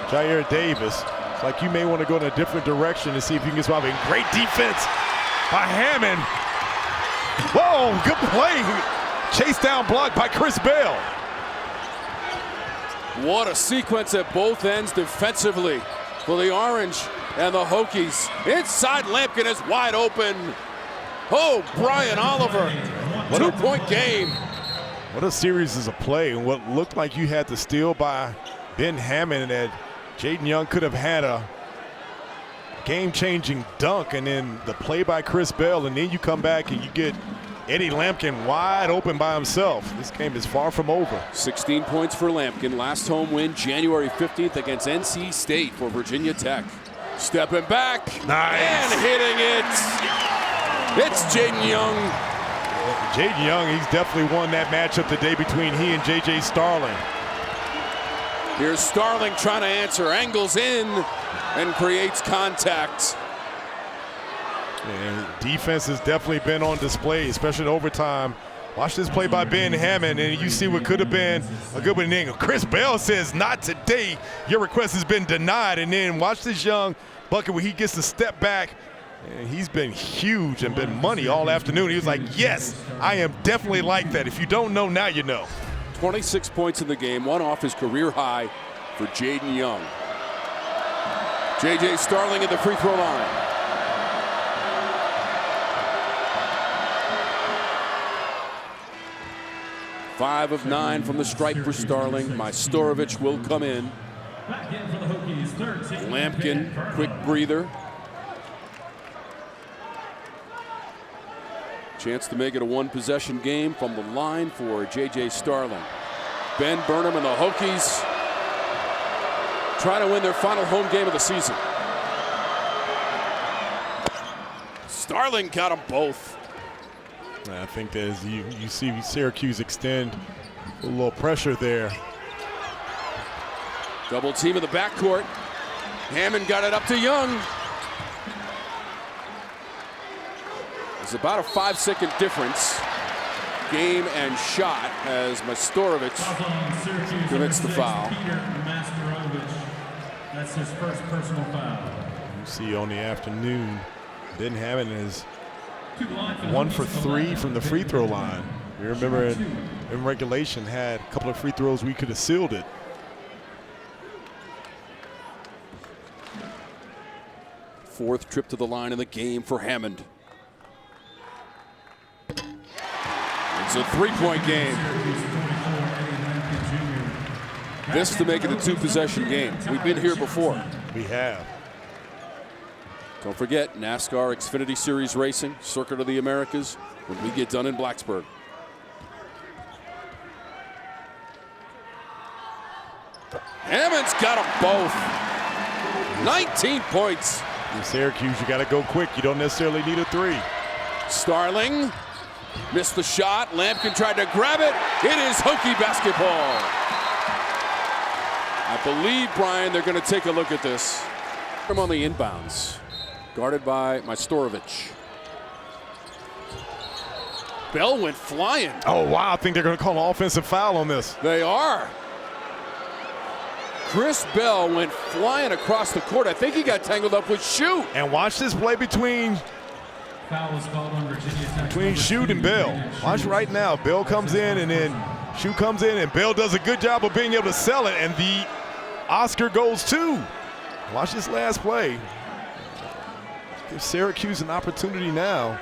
Jyare Davis. It's like you may want to go in a different direction and see if you can get something. Great defense by Hammon. Whoa, good play. Chase down block by Chris Bell. What a sequence at both ends defensively for the Orange and the Hokies. Inside Lampkin is wide open. Oh, Brian Oliver, 2-point game. What a series of play, and what looked like you had the steal by Ben Hammon, that Jaydon Young could have had a game-changing dunk, and then the play by Chris Bell, and then you come back and you get Eddie Lampkin wide open by himself. This game is far from over. 16 points for Lampkin. Last home win January 15th against NC State for Virginia Tech. Stepping back, nice, and hitting it. It's Jaydon Young. Jaydon Young, he's definitely won that matchup today between he and J.J. Starling. Here's Starling trying to answer, angles in, and creates contact. And defense has definitely been on display, especially in overtime. Watch this play by Ben Hammon, and you see what could have been a good one. Chris Bell says, not today. Your request has been denied. And then watch this Young bucket where he gets to step back. And he's been huge and been money all afternoon. He was like, yes, I am definitely like that. If you don't know, now you know. 26 points in the game, one off his career high for Jaydon Young. J.J. Starling at the free throw line. Five of 9 from the stripe for Starling. Majstorovic will come in. Lampkin, quick breather. Chance to make it a 1-possession game from the line for J.J. Starling. Ben Burnham and the Hokies trying to win their final home game of the season. Starling got them both. I think that as you see Syracuse extend a little pressure there. Double team in the backcourt. Hammon got it up to Young. It's about a 5-second difference. Game and shot as Majstorovic commits the foul. That's his first personal foul. You see on the afternoon, Ben Hammon is 1 for 3 from the free throw line. We remember in regulation had a couple of free throws we could have sealed it. Fourth trip to the line in the game for Hammond. It's a 3-point game. This to make it a 2-possession game. We've been here before. We have. Don't forget, NASCAR Xfinity Series Racing, Circuit of the Americas, when we get done in Blacksburg. Hammond's got them both. 19 points. In Syracuse, you got to go quick. You don't necessarily need a 3. Starling missed the shot. Lampkin tried to grab it. It is Hokie basketball. I believe, Brian, they're going to take a look at this. I'm on the inbounds. Guarded by Majstorovic. Bell went flying. Oh, wow. I think they're going to call an offensive foul on this. They are. Chris Bell went flying across the court. I think he got tangled up with Schutt. And watch this play between Schutt and Bell. Watch right now. Bell comes in, and then Schutt comes in, and Bell does a good job of being able to sell it, and the Oscar goes too. Watch this last play. Give Syracuse an opportunity now.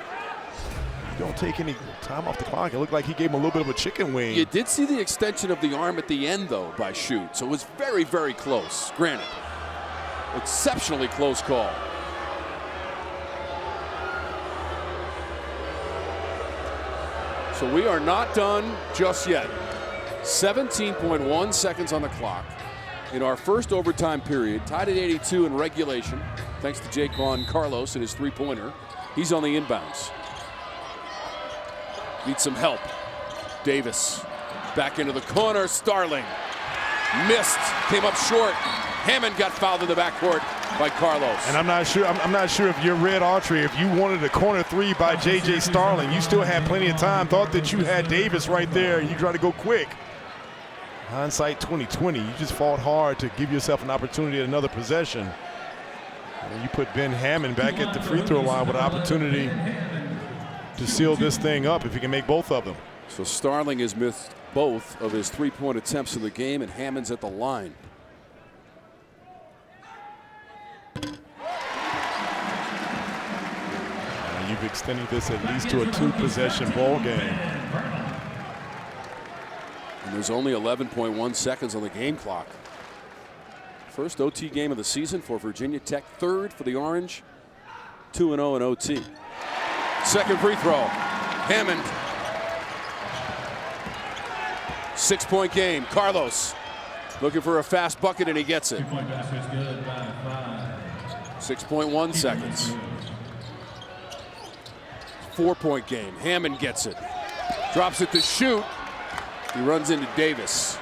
You don't take any time off the clock. It looked like he gave him a little bit of a chicken wing. You did see the extension of the arm at the end, though, by Schutt. So it was very, very close. Granted, exceptionally close call. So we are not done just yet. 17.1 seconds on the clock in our first overtime period. Tied at 82 in regulation, thanks to Jaquan Carlos and his three-pointer. He's on the inbounds. Needs some help. Davis back into the corner. Starling missed, came up short. Hammond got fouled in the backcourt. by Carlos. And I'm not sure if you're Red Autry, if you wanted a corner three by J.J. Starling, you still had plenty of time. Thought that you had Davis right there. You try to go quick. Hindsight 2020. You just fought hard to give yourself an opportunity at another possession. And you put Ben Hammon back at the free throw line with an opportunity to seal this thing up if he can make both of them. So Starling has missed both of his three-point attempts in the game, and Hammon's at the line. You've extended this at least to a two-possession ball game. And there's only 11.1 seconds on the game clock. First OT game of the season for Virginia Tech, third for the Orange, 2-0 in OT. Second free throw, Hammond. 6-point game, Carlos looking for a fast bucket and he gets it. 6.1 seconds. 4-point game, Hammond gets it. Drops it to Schutt. He runs into Davis.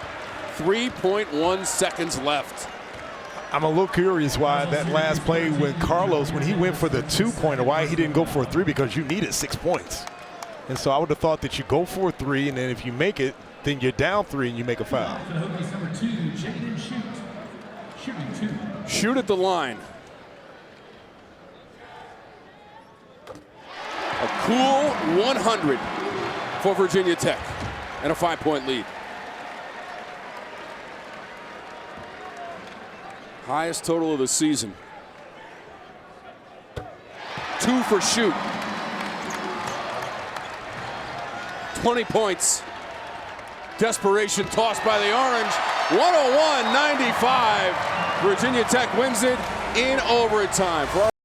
3.1 seconds left. I'm a little curious why that last play when Carlos, when he went for the two-pointer, why he didn't go for a three, because you needed 6 points. And so I would have thought that you go for a three, and then if you make it, then you're down 3 and you make a foul. For the Hokies, number 2, Jaden Schutt. Shooting 2. Schutt at the line. A cool 100 for Virginia Tech and a 5-point lead. Highest total of the season. 2 for Schutt. 20 points. Desperation toss by the Orange. 101-95. Virginia Tech wins it in overtime.